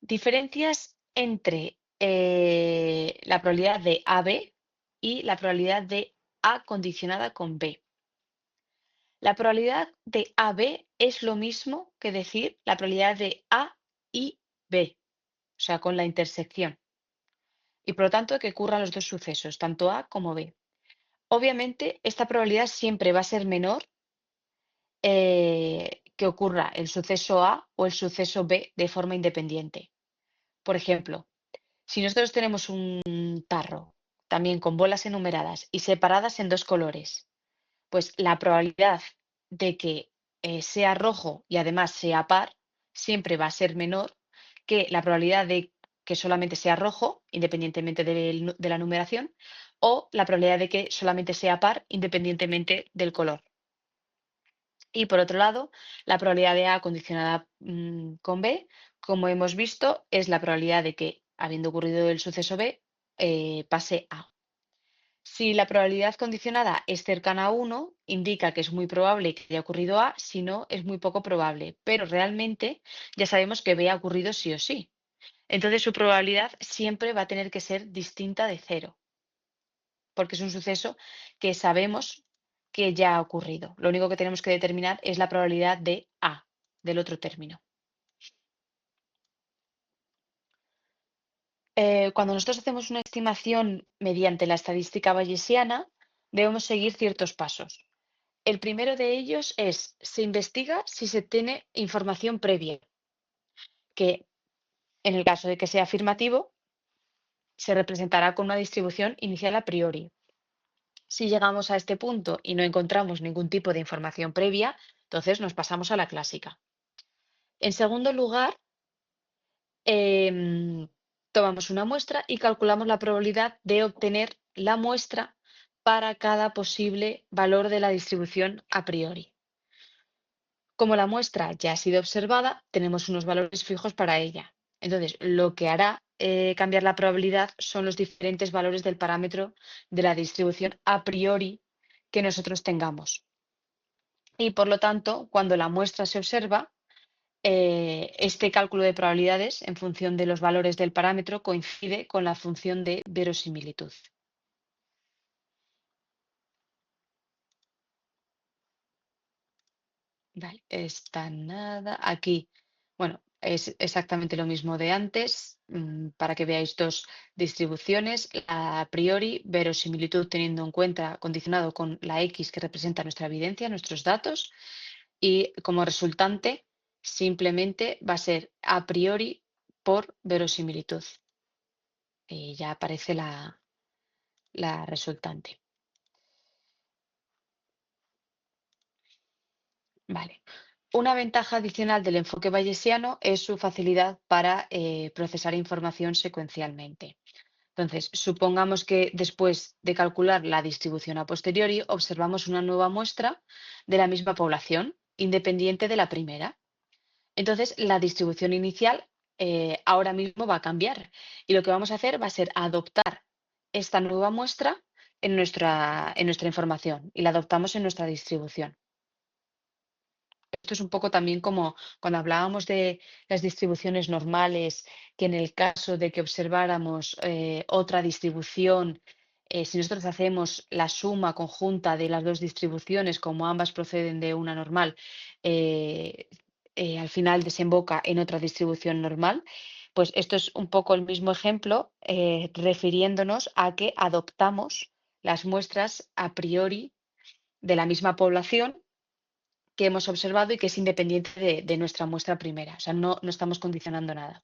Diferencias entre la probabilidad de AB y la probabilidad de A condicionada con B. La probabilidad de AB es lo mismo que decir la probabilidad de A y B, o sea, con la intersección. Y por lo tanto que ocurran los dos sucesos, tanto A como B. Obviamente, esta probabilidad siempre va a ser menor que ocurra el suceso A o el suceso B de forma independiente. Por ejemplo, si nosotros tenemos un tarro también con bolas enumeradas y separadas en dos colores, pues la probabilidad de que sea rojo y además sea par siempre va a ser menor que la probabilidad de que solamente sea rojo, independientemente de la numeración, o la probabilidad de que solamente sea par, independientemente del color. Y por otro lado, la probabilidad de A condicionada con B, como hemos visto, es la probabilidad de que, habiendo ocurrido el suceso B, pase A. Si la probabilidad condicionada es cercana a 1, indica que es muy probable que haya ocurrido A, si no, es muy poco probable. Pero realmente ya sabemos que B ha ocurrido sí o sí. Entonces su probabilidad siempre va a tener que ser distinta de cero, porque es un suceso que sabemos que ya ha ocurrido. Lo único que tenemos que determinar es la probabilidad de A, del otro término. Cuando nosotros hacemos una estimación mediante la estadística bayesiana, debemos seguir ciertos pasos. El primero de ellos es, se investiga si se tiene información previa, que en el caso de que sea afirmativo, se representará con una distribución inicial a priori. Si llegamos a este punto y no encontramos ningún tipo de información previa, entonces nos pasamos a la clásica. En segundo lugar, tomamos una muestra y calculamos la probabilidad de obtener la muestra para cada posible valor de la distribución a priori. Como la muestra ya ha sido observada, tenemos unos valores fijos para ella. Entonces, lo que hará cambiar la probabilidad son los diferentes valores del parámetro de la distribución a priori que nosotros tengamos. Y por lo tanto, cuando la muestra se observa, este cálculo de probabilidades en función de los valores del parámetro coincide con la función de verosimilitud. Vale, está nada. Aquí, bueno, es exactamente lo mismo de antes, para que veáis dos distribuciones. A priori, verosimilitud teniendo en cuenta, condicionado con la X que representa nuestra evidencia, nuestros datos, y como resultante, simplemente va a ser a priori por verosimilitud. Y ya aparece la resultante. Vale. Una ventaja adicional del enfoque bayesiano es su facilidad para procesar información secuencialmente. Entonces, supongamos que después de calcular la distribución a posteriori, observamos una nueva muestra de la misma población, independiente de la primera. Entonces, la distribución inicial ahora mismo va a cambiar y lo que vamos a hacer va a ser adoptar esta nueva muestra en nuestra información y la adoptamos en nuestra distribución. Esto es un poco también como cuando hablábamos de las distribuciones normales, que en el caso de que observáramos otra distribución, si nosotros hacemos la suma conjunta de las dos distribuciones, como ambas proceden de una normal, eh, al final desemboca en otra distribución normal, pues esto es un poco el mismo ejemplo, refiriéndonos a que adoptamos las muestras a priori de la misma población que hemos observado y que es independiente de nuestra muestra primera. O sea, no estamos condicionando nada.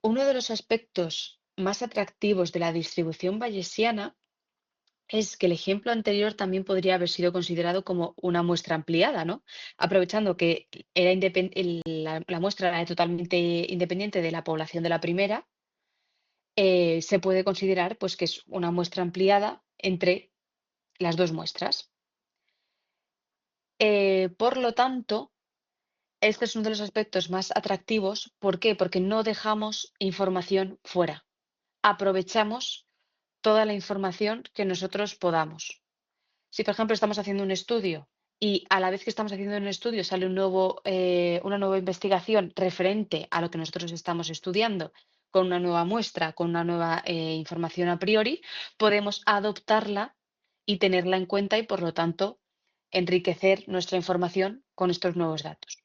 Uno de los aspectos más atractivos de la distribución bayesiana es que el ejemplo anterior también podría haber sido considerado como una muestra ampliada, ¿no? Aprovechando que la muestra era totalmente independiente de la población de la primera, se puede considerar pues, que es una muestra ampliada entre las dos muestras. Por lo tanto, este es uno de los aspectos más atractivos. ¿Por qué? Porque no dejamos información fuera. Aprovechamos toda la información que nosotros podamos. Si, por ejemplo, estamos haciendo un estudio y a la vez que estamos haciendo un estudio sale una nueva investigación referente a lo que nosotros estamos estudiando, con una nueva muestra, con una nueva información a priori, podemos adoptarla y tenerla en cuenta y, por lo tanto, enriquecer nuestra información con estos nuevos datos.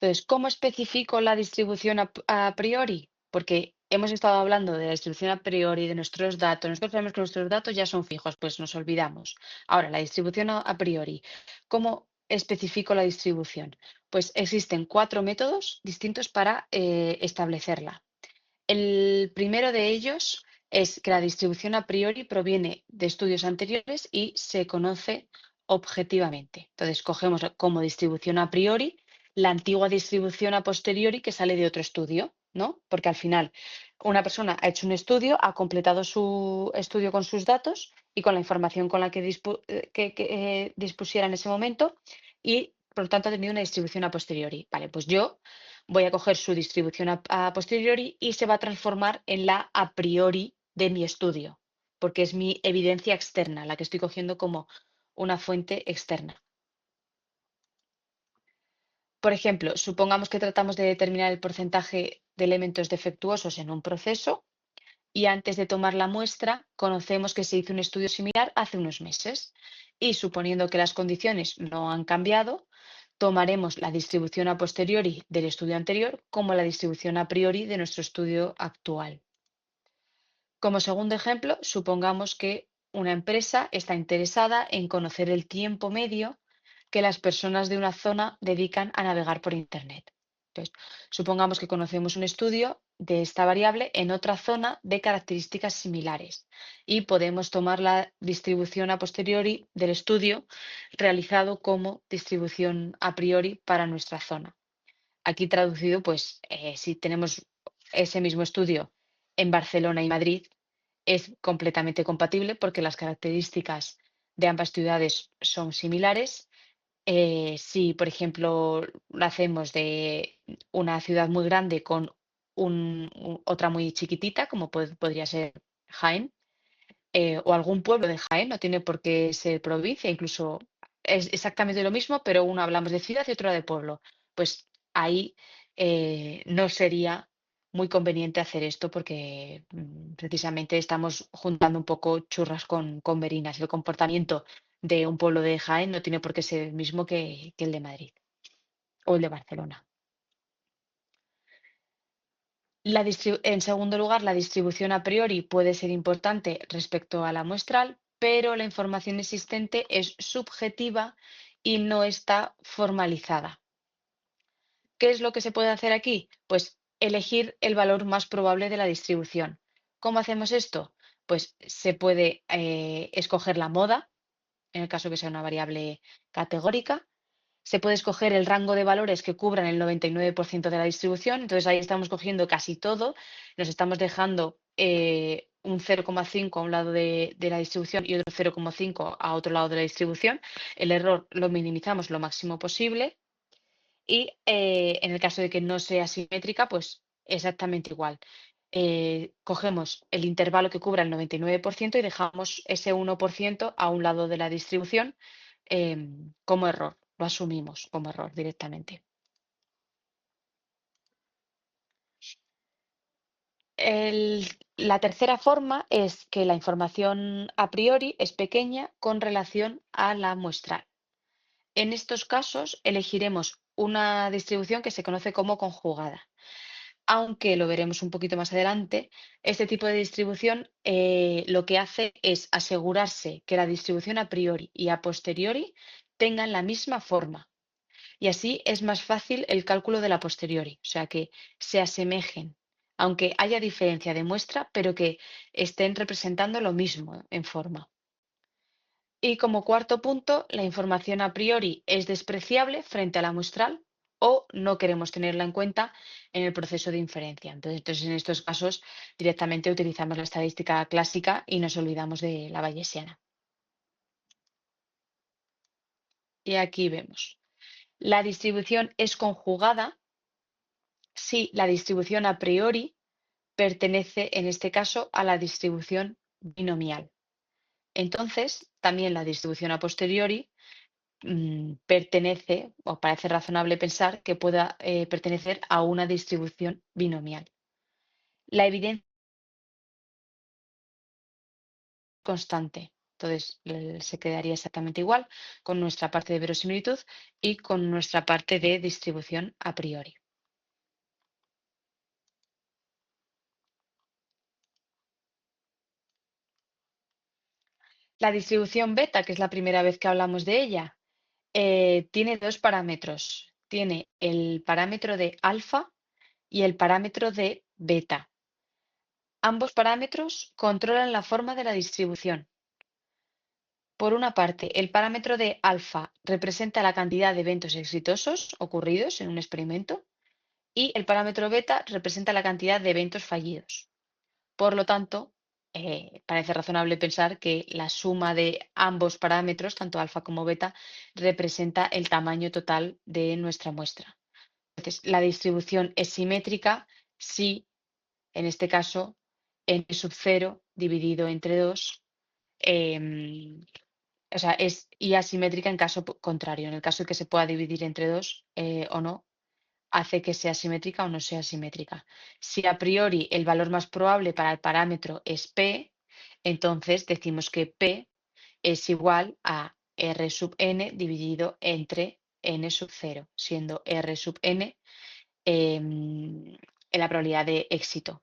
Entonces, ¿cómo especifico la distribución a priori? Porque hemos estado hablando de la distribución a priori, de nuestros datos. Nosotros sabemos que nuestros datos ya son fijos, pues nos olvidamos. Ahora, la distribución a priori. ¿Cómo especifico la distribución? Pues existen 4 métodos distintos para establecerla. El primero de ellos es que la distribución a priori proviene de estudios anteriores y se conoce objetivamente. Entonces, cogemos como distribución a priori la antigua distribución a posteriori que sale de otro estudio, ¿no? Porque al final una persona ha hecho un estudio, ha completado su estudio con sus datos y con la información con la que dispusiera en ese momento y, por lo tanto, ha tenido una distribución a posteriori. Vale, pues yo voy a coger su distribución a posteriori y se va a transformar en la a priori de mi estudio, porque es mi evidencia externa, la que estoy cogiendo como una fuente externa. Por ejemplo, supongamos que tratamos de determinar el porcentaje de elementos defectuosos en un proceso y antes de tomar la muestra conocemos que se hizo un estudio similar hace unos meses y suponiendo que las condiciones no han cambiado, tomaremos la distribución a posteriori del estudio anterior como la distribución a priori de nuestro estudio actual. Como segundo ejemplo, supongamos que una empresa está interesada en conocer el tiempo medio que las personas de una zona dedican a navegar por Internet. Entonces, supongamos que conocemos un estudio de esta variable en otra zona de características similares y podemos tomar la distribución a posteriori del estudio realizado como distribución a priori para nuestra zona. Aquí traducido, pues si tenemos ese mismo estudio en Barcelona y Madrid, es completamente compatible porque las características de ambas ciudades son similares. Si, por ejemplo, lo hacemos de una ciudad muy grande con otra muy chiquitita, como podría ser Jaén, o algún pueblo de Jaén, no tiene por qué ser provincia, incluso es exactamente lo mismo, pero uno hablamos de ciudad y otro de pueblo. Pues ahí no sería muy conveniente hacer esto porque precisamente estamos juntando un poco churras con merinas. El comportamiento de un pueblo de Jaén no tiene por qué ser el mismo que el de Madrid o el de Barcelona. En segundo lugar, la distribución a priori puede ser importante respecto a la muestral, pero la información existente es subjetiva y no está formalizada. ¿Qué es lo que se puede hacer aquí? Pues elegir el valor más probable de la distribución. ¿Cómo hacemos esto? Pues se puede escoger la moda, en el caso que sea una variable categórica. Se puede escoger el rango de valores que cubran el 99% de la distribución. Entonces ahí estamos cogiendo casi todo. Nos estamos dejando un 0,5 a un lado de la distribución y otro 0,5 a otro lado de la distribución. El error lo minimizamos lo máximo posible. Y en el caso de que no sea simétrica, pues exactamente igual. Cogemos el intervalo que cubra el 99% y dejamos ese 1% a un lado de la distribución como error. Lo asumimos como error directamente. La tercera forma es que la información a priori es pequeña con relación a la muestral. En estos casos elegiremos una distribución que se conoce como conjugada. Aunque lo veremos un poquito más adelante, este tipo de distribución lo que hace es asegurarse que la distribución a priori y a posteriori tengan la misma forma. Y así es más fácil el cálculo de la posteriori, o sea que se asemejen, aunque haya diferencia de muestra, pero que estén representando lo mismo en forma. Y como cuarto punto, la información a priori es despreciable frente a la muestral o no queremos tenerla en cuenta en el proceso de inferencia. Entonces, en estos casos, directamente utilizamos la estadística clásica y nos olvidamos de la bayesiana. Y aquí vemos. La distribución es conjugada si la distribución a priori pertenece, en este caso, a la distribución binomial. Entonces, también la distribución a posteriori pertenece, o parece razonable pensar que pueda pertenecer a una distribución binomial. La evidencia es constante, entonces se quedaría exactamente igual con nuestra parte de verosimilitud y con nuestra parte de distribución a priori. La distribución beta, que es la primera vez que hablamos de ella, tiene dos parámetros. Tiene el parámetro de alfa y el parámetro de beta. Ambos parámetros controlan la forma de la distribución. Por una parte, el parámetro de alfa representa la cantidad de eventos exitosos ocurridos en un experimento y el parámetro beta representa la cantidad de eventos fallidos. Por lo tanto, parece razonable pensar que la suma de ambos parámetros, tanto alfa como beta, representa el tamaño total de nuestra muestra. Entonces, la distribución es simétrica si, en este caso, n sub 0 dividido entre 2 o sea, y asimétrica en caso contrario. En el caso de que se pueda dividir entre 2 o no, hace que sea simétrica o no sea simétrica. Si a priori el valor más probable para el parámetro es P, entonces decimos que P es igual a R sub n dividido entre n sub 0, siendo R sub n la probabilidad de éxito.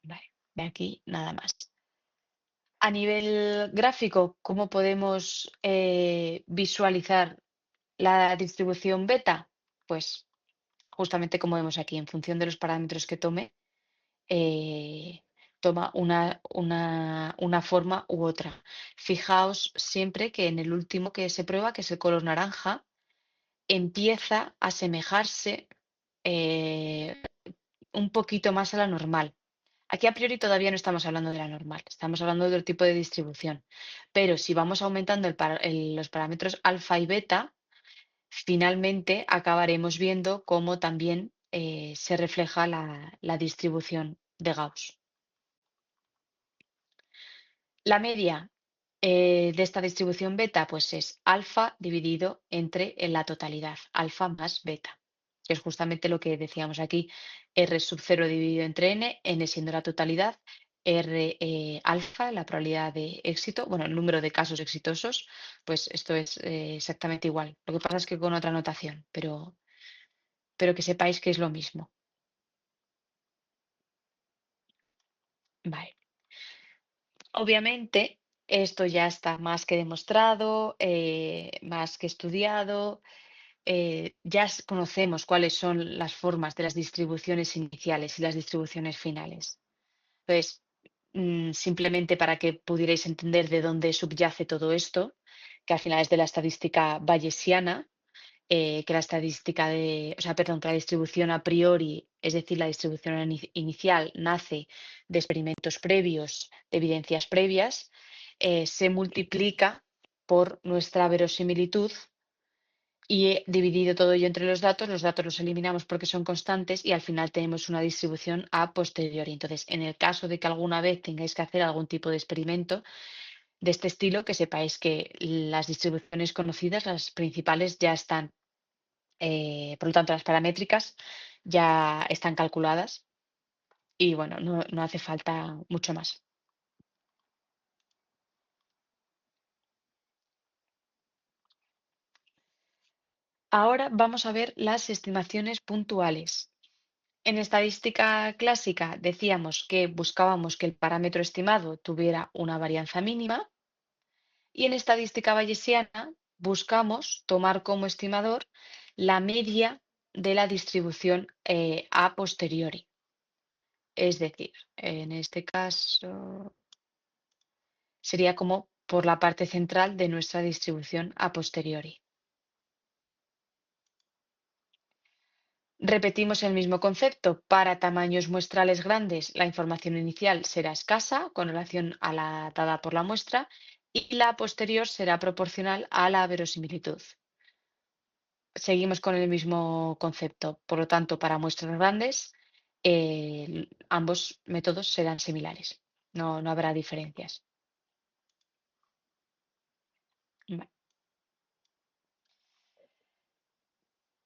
Vale, de aquí nada más. A nivel gráfico, ¿cómo podemos visualizar la distribución beta? Pues justamente como vemos aquí, en función de los parámetros que tome toma una forma u otra. Fijaos siempre que en el último que se prueba, que es el color naranja, empieza a asemejarse eh, un poquito más a la normal. Aquí a priori todavía no estamos hablando de la normal, estamos hablando del tipo de distribución. Pero si vamos aumentando los parámetros alfa y beta, finalmente acabaremos viendo cómo también se refleja la distribución de Gauss. La media de esta distribución beta pues es alfa dividido entre la totalidad, alfa más beta, que es justamente lo que decíamos aquí, R sub 0 dividido entre n siendo la totalidad, R alfa, la probabilidad de éxito, bueno, el número de casos exitosos, pues esto es exactamente igual. Lo que pasa es que con otra notación, pero que sepáis que es lo mismo. Vale. Obviamente, esto ya está más que demostrado, más que estudiado. Conocemos cuáles son las formas de las distribuciones iniciales y las distribuciones finales. Entonces, simplemente para que pudierais entender de dónde subyace todo esto, que al final es de la estadística bayesiana, que la estadística o sea, perdón, que la distribución a priori, es decir, la distribución inicial, nace de experimentos previos, de evidencias previas, se multiplica por nuestra verosimilitud y he dividido todo ello entre los datos los eliminamos porque son constantes y al final tenemos una distribución a posteriori. Entonces, en el caso de que alguna vez tengáis que hacer algún tipo de experimento de este estilo, que sepáis que las distribuciones conocidas, las principales, ya están, por lo tanto, las paramétricas ya están calculadas y bueno, no hace falta mucho más. Ahora vamos a ver las estimaciones puntuales. En estadística clásica decíamos que buscábamos que el parámetro estimado tuviera una varianza mínima y en estadística bayesiana buscamos tomar como estimador la media de la distribución a posteriori. Es decir, en este caso sería como por la parte central de nuestra distribución a posteriori. Repetimos el mismo concepto. Para tamaños muestrales grandes, la información inicial será escasa con relación a la dada por la muestra y la posterior será proporcional a la verosimilitud. Seguimos con el mismo concepto. Por lo tanto, para muestras grandes, ambos métodos serán similares. No habrá diferencias. Vale.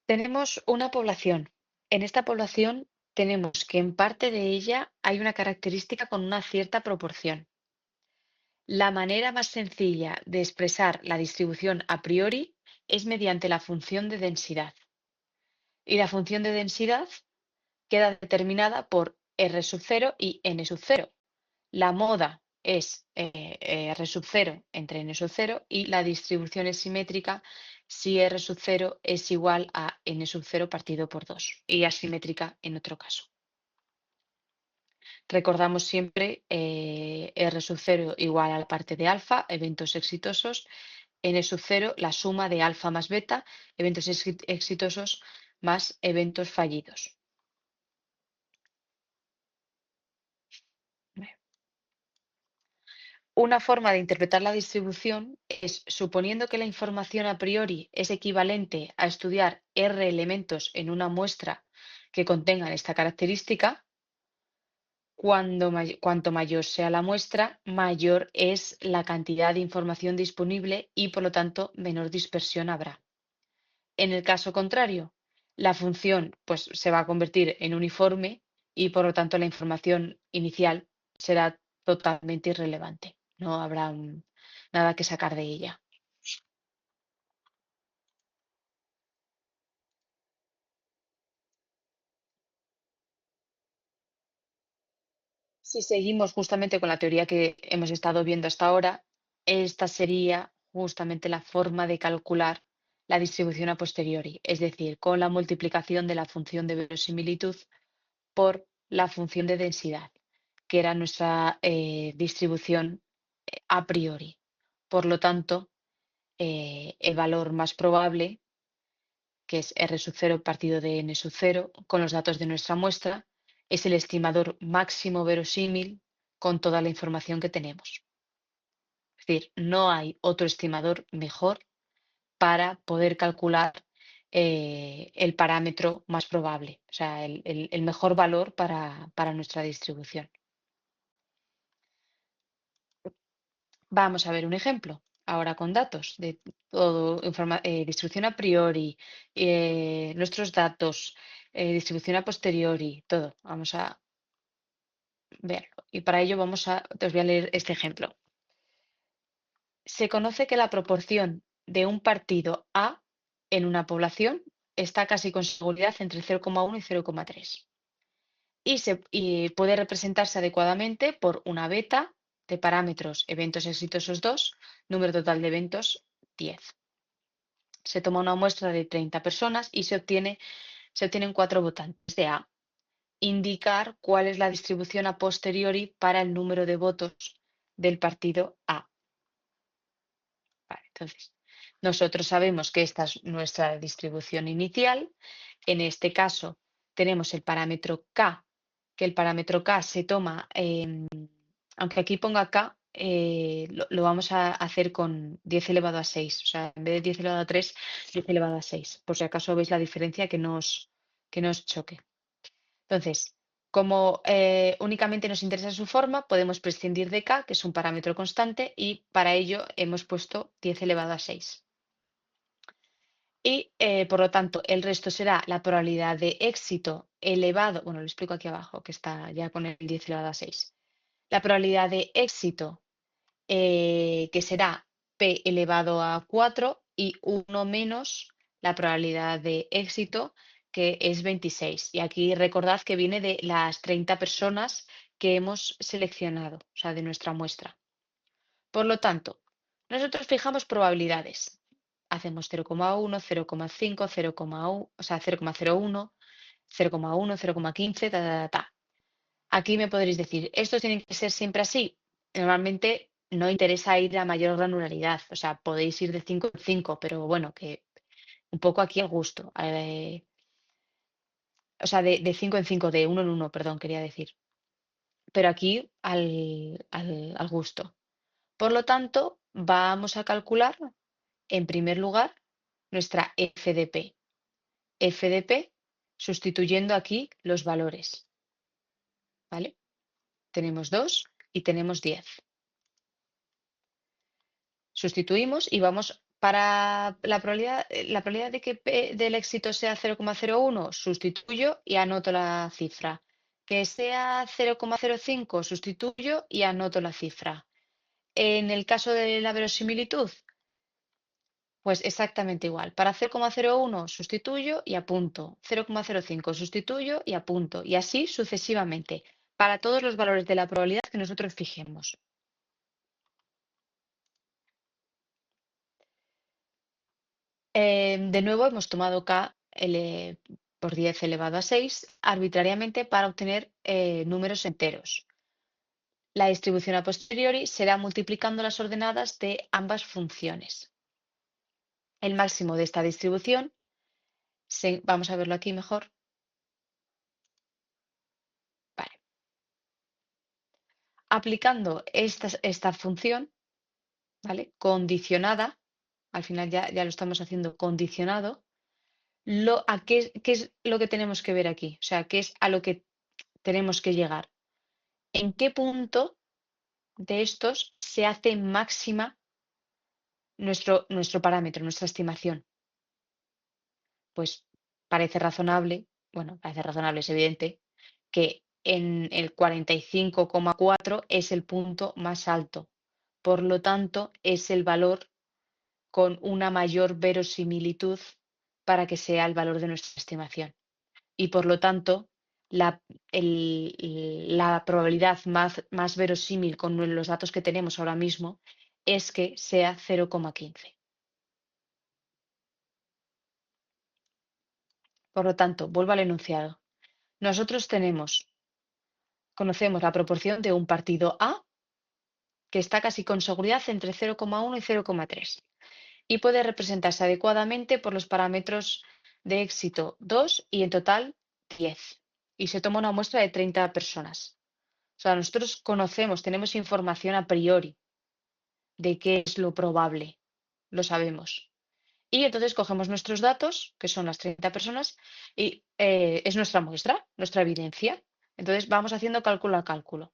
Tenemos una población. En esta población tenemos que en parte de ella hay una característica con una cierta proporción. La manera más sencilla de expresar la distribución a priori es mediante la función de densidad. Y la función de densidad queda determinada por R sub 0 y N sub 0. La moda es R sub 0 entre N sub 0 y la distribución es simétrica si R sub 0 es igual a N sub 0 partido por 2 y asimétrica en otro caso. Recordamos siempre R sub 0 igual a la parte de alfa, eventos exitosos, N sub 0 la suma de alfa más beta, eventos exitosos más eventos fallidos. Una forma de interpretar la distribución es suponiendo que la información a priori es equivalente a estudiar R elementos en una muestra que contengan esta característica. Cuanto mayor sea la muestra, mayor es la cantidad de información disponible y, por lo tanto, menor dispersión habrá. En el caso contrario, la función pues, se va a convertir en uniforme y, por lo tanto, la información inicial será totalmente irrelevante. No habrá nada que sacar de ella. Si seguimos justamente con la teoría que hemos estado viendo hasta ahora, esta sería justamente la forma de calcular la distribución a posteriori, es decir, con la multiplicación de la función de verosimilitud por la función de densidad, que era nuestra distribución a priori. Por lo tanto, el valor más probable, que es R sub 0 partido de N sub 0, con los datos de nuestra muestra, es el estimador máximo verosímil con toda la información que tenemos. Es decir, no hay otro estimador mejor para poder calcular el parámetro más probable, o sea, el mejor valor para nuestra distribución. Vamos a ver un ejemplo, ahora con datos de todo, distribución a priori, nuestros datos, distribución a posteriori, todo. Vamos a verlo. Y para ello os voy a leer este ejemplo. Se conoce que la proporción de un partido A en una población está casi con seguridad entre 0,1 y 0,3 y puede representarse adecuadamente por una beta de parámetros eventos exitosos 2, número total de eventos 10. Se toma una muestra de 30 personas y se obtienen 4 votantes de A. Indicar cuál es la distribución a posteriori para el número de votos del partido A. Vale, entonces, nosotros sabemos que esta es nuestra distribución inicial. En este caso, tenemos el parámetro K, que el parámetro K se toma, aunque aquí ponga K, lo vamos a hacer con 10 elevado a 6. O sea, en vez de 10 elevado a 3, 10 elevado a 6, por si acaso veis la diferencia que nos choque. Entonces, como únicamente nos interesa su forma, podemos prescindir de K, que es un parámetro constante, y para ello hemos puesto 10 elevado a 6. Y por lo tanto, el resto será la probabilidad de éxito elevado, bueno, lo explico aquí abajo, que está ya con el 10 elevado a 6. La probabilidad de éxito, que será P elevado a 4 y 1 menos la probabilidad de éxito, que es 26. Y aquí recordad que viene de las 30 personas que hemos seleccionado, o sea, de nuestra muestra. Por lo tanto, nosotros fijamos probabilidades. Hacemos 0,1, 0,5, 0,1, o sea, 0,01, 0,1, 0,15, ta, ta, ta, ta. Aquí me podréis decir, ¿estos tienen que ser siempre así? Normalmente no interesa ir a mayor granularidad, o sea, podéis ir de 5 en 5, pero bueno, que un poco aquí al gusto. O sea, de 5 en 5, de 1 en 1, perdón, quería decir. Pero aquí al gusto. Por lo tanto, vamos a calcular, en primer lugar, nuestra FDP. FDP sustituyendo aquí los valores, ¿vale? Tenemos 2 y tenemos 10. Sustituimos y vamos para la probabilidad de que P del éxito sea 0,01, sustituyo y anoto la cifra. Que sea 0,05, sustituyo y anoto la cifra. En el caso de la verosimilitud, pues exactamente igual. Para 0,01 sustituyo y apunto. 0,05 sustituyo y apunto. Y así sucesivamente, para todos los valores de la probabilidad que nosotros fijemos. De nuevo hemos tomado K por 10 elevado a 6 arbitrariamente para obtener números enteros. La distribución a posteriori será multiplicando las ordenadas de ambas funciones. El máximo de esta distribución, vamos a verlo aquí mejor. Vale. Aplicando esta función, ¿vale? Condicionada, al final ya lo estamos haciendo condicionado, ¿qué es lo que tenemos que ver aquí? O sea, ¿qué es a lo que tenemos que llegar? ¿En qué punto de estos se hace máxima nuestro parámetro, nuestra estimación? Pues parece razonable, es evidente, que en el 45,4 es el punto más alto. Por lo tanto, es el valor con una mayor verosimilitud para que sea el valor de nuestra estimación. Y por lo tanto, la, la probabilidad más verosímil con los datos que tenemos ahora mismo es que sea 0,15. Por lo tanto, vuelvo al enunciado. Nosotros tenemos conocemos la proporción de un partido A, que está casi con seguridad entre 0,1 y 0,3 y puede representarse adecuadamente por los parámetros de éxito 2 y en total 10. Y se toma una muestra de 30 personas. O sea, nosotros conocemos, tenemos información a priori de qué es lo probable, lo sabemos. Y entonces cogemos nuestros datos, que son las 30 personas, y es nuestra muestra, nuestra evidencia. Entonces vamos haciendo cálculo a cálculo.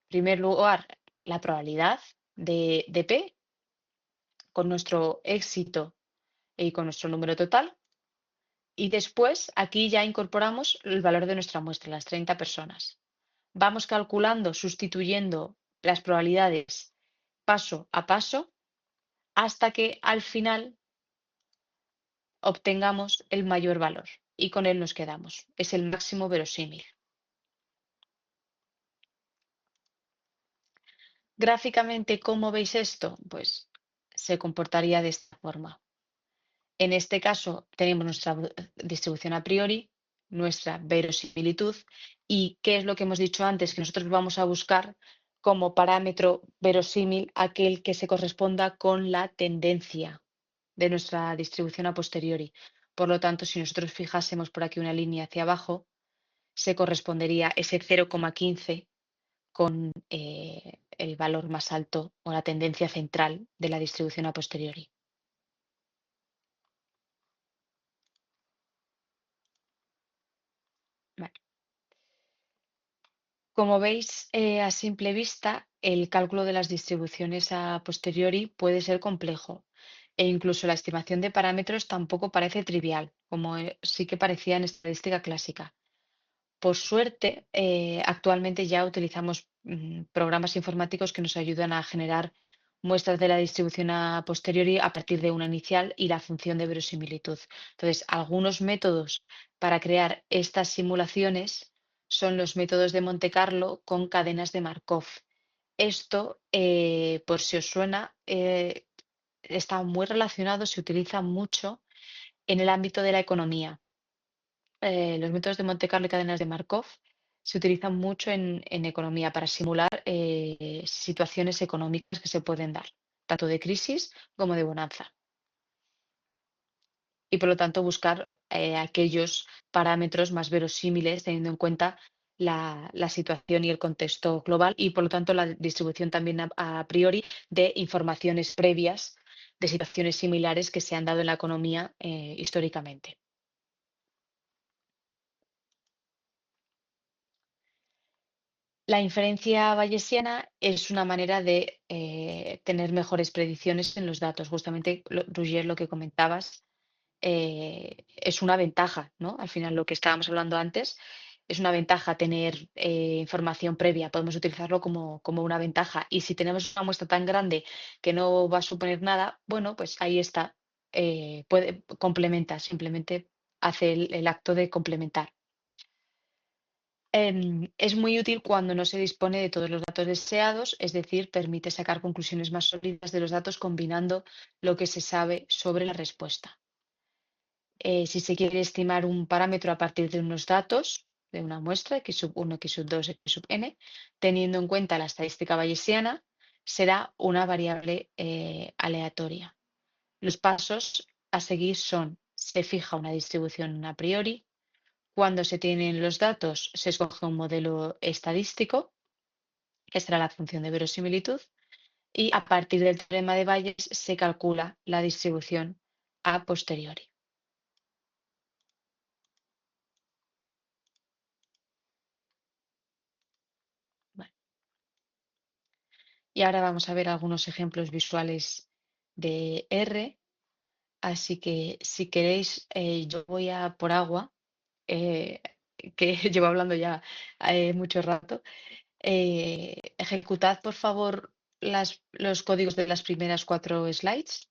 En primer lugar, la probabilidad de P con nuestro éxito y con nuestro número total. Y después aquí ya incorporamos el valor de nuestra muestra, las 30 personas. Vamos calculando, sustituyendo las probabilidades paso a paso hasta que al final obtengamos el mayor valor y con él nos quedamos. Es el máximo verosímil. Gráficamente, ¿cómo veis esto? Pues se comportaría de esta forma. En este caso, tenemos nuestra distribución a priori, nuestra verosimilitud y qué es lo que hemos dicho antes, que nosotros vamos a buscar como parámetro verosímil aquel que se corresponda con la tendencia de nuestra distribución a posteriori. Por lo tanto, si nosotros fijásemos por aquí una línea hacia abajo, se correspondería ese 0,15 con el valor más alto o la tendencia central de la distribución a posteriori. Vale. Como veis, a simple vista, el cálculo de las distribuciones a posteriori puede ser complejo e incluso la estimación de parámetros tampoco parece trivial, como sí que parecía en estadística clásica. Por suerte, actualmente ya utilizamos programas informáticos que nos ayudan a generar muestras de la distribución a posteriori a partir de una inicial y la función de verosimilitud. Entonces, algunos métodos para crear estas simulaciones son los métodos de Monte Carlo con cadenas de Markov. Esto, por si os suena, está muy relacionado, se utiliza mucho en el ámbito de la economía. Los métodos de Monte Carlo y cadenas de Markov se utilizan mucho en economía para simular situaciones económicas que se pueden dar, tanto de crisis como de bonanza. Y por lo tanto buscar aquellos parámetros más verosímiles teniendo en cuenta la situación y el contexto global y por lo tanto la distribución también a priori de informaciones previas de situaciones similares que se han dado en la economía históricamente. La inferencia bayesiana es una manera de tener mejores predicciones en los datos. Justamente, Roger, lo que comentabas, es una ventaja, ¿no? Al final, lo que estábamos hablando antes, es una ventaja tener información previa. Podemos utilizarlo como una ventaja. Y si tenemos una muestra tan grande que no va a suponer nada, bueno, pues ahí está. Complementa, simplemente hace el acto de complementar. Es muy útil cuando no se dispone de todos los datos deseados, es decir, permite sacar conclusiones más sólidas de los datos combinando lo que se sabe sobre la respuesta. Si se quiere estimar un parámetro a partir de unos datos, de una muestra, x sub 1, x sub 2, x sub n, teniendo en cuenta la estadística bayesiana, será una variable aleatoria. Los pasos a seguir son: se fija una distribución a priori. Cuando se tienen los datos, se escoge un modelo estadístico, que será la función de verosimilitud, y a partir del teorema de Bayes se calcula la distribución a posteriori. Bueno, y ahora vamos a ver algunos ejemplos visuales de R. Así que si queréis, yo voy a por agua, eh, que llevo hablando ya mucho rato. Ejecutad, por favor, los códigos de las primeras 4 slides.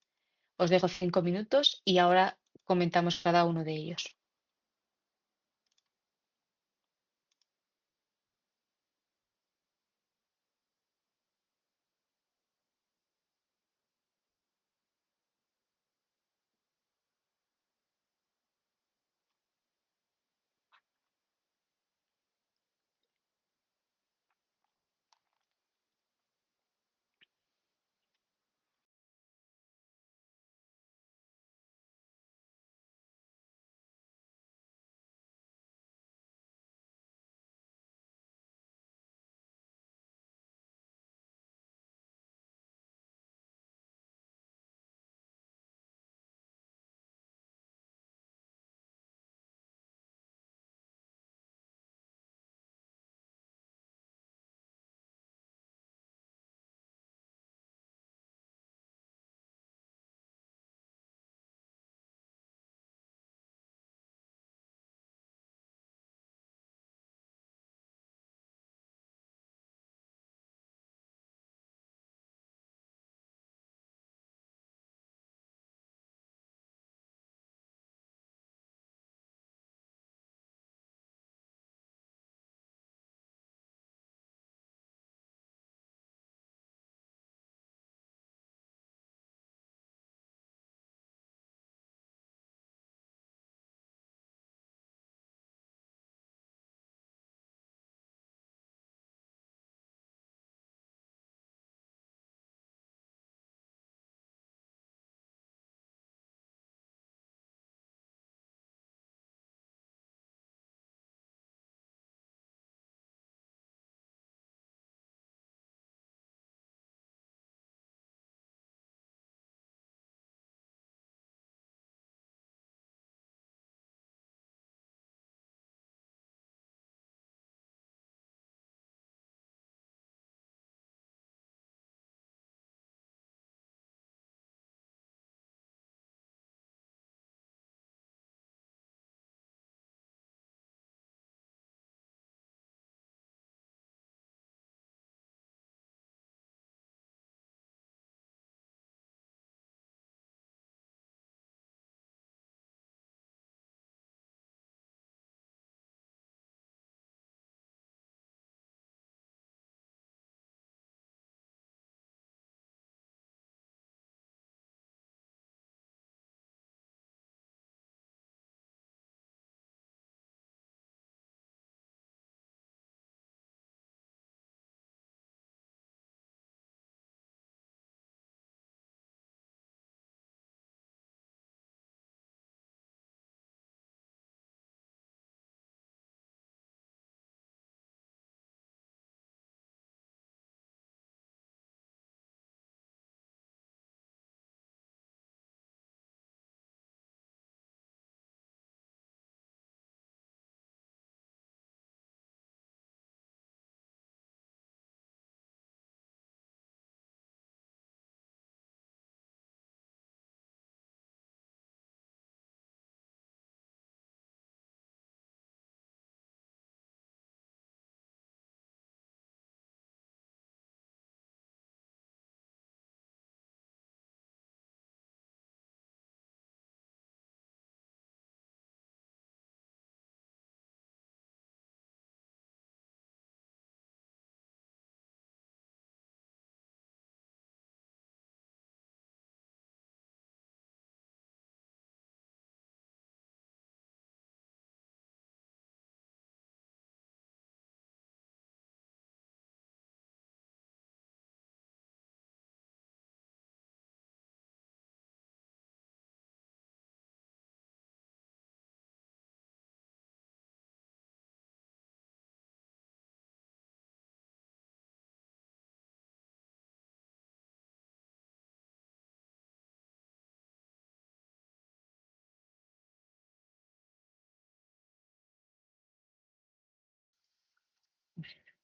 Os dejo 5 minutos y ahora comentamos cada uno de ellos.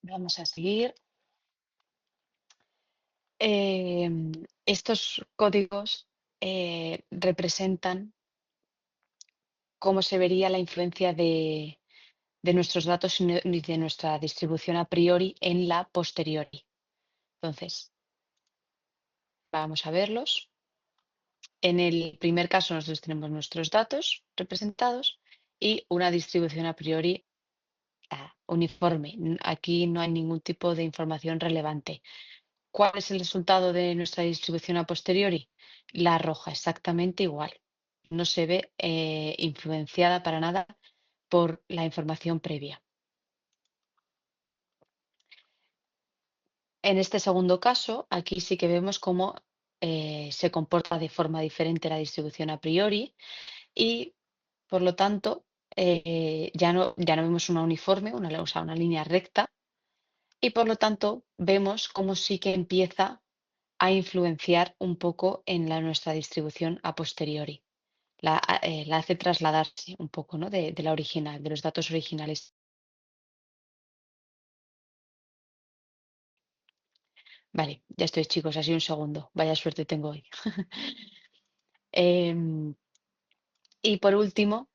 Vamos a seguir. Estos códigos representan cómo se vería la influencia de nuestros datos y de nuestra distribución a priori en la posteriori. Entonces, vamos a verlos. En el primer caso, nosotros tenemos nuestros datos representados y una distribución a priori uniforme. Aquí no hay ningún tipo de información relevante. ¿Cuál es el resultado de nuestra distribución a posteriori? La roja, exactamente igual. No se ve influenciada para nada por la información previa. En este segundo caso, aquí sí que vemos cómo se comporta de forma diferente la distribución a priori y, por lo tanto, ya no vemos una uniforme, o sea, una línea recta, y por lo tanto vemos cómo sí que empieza a influenciar un poco en nuestra distribución a posteriori. La hace trasladarse un poco, ¿no? de la original, de los datos originales. Vale, ya estoy, chicos, así un segundo. Vaya suerte tengo hoy. Em, y por último,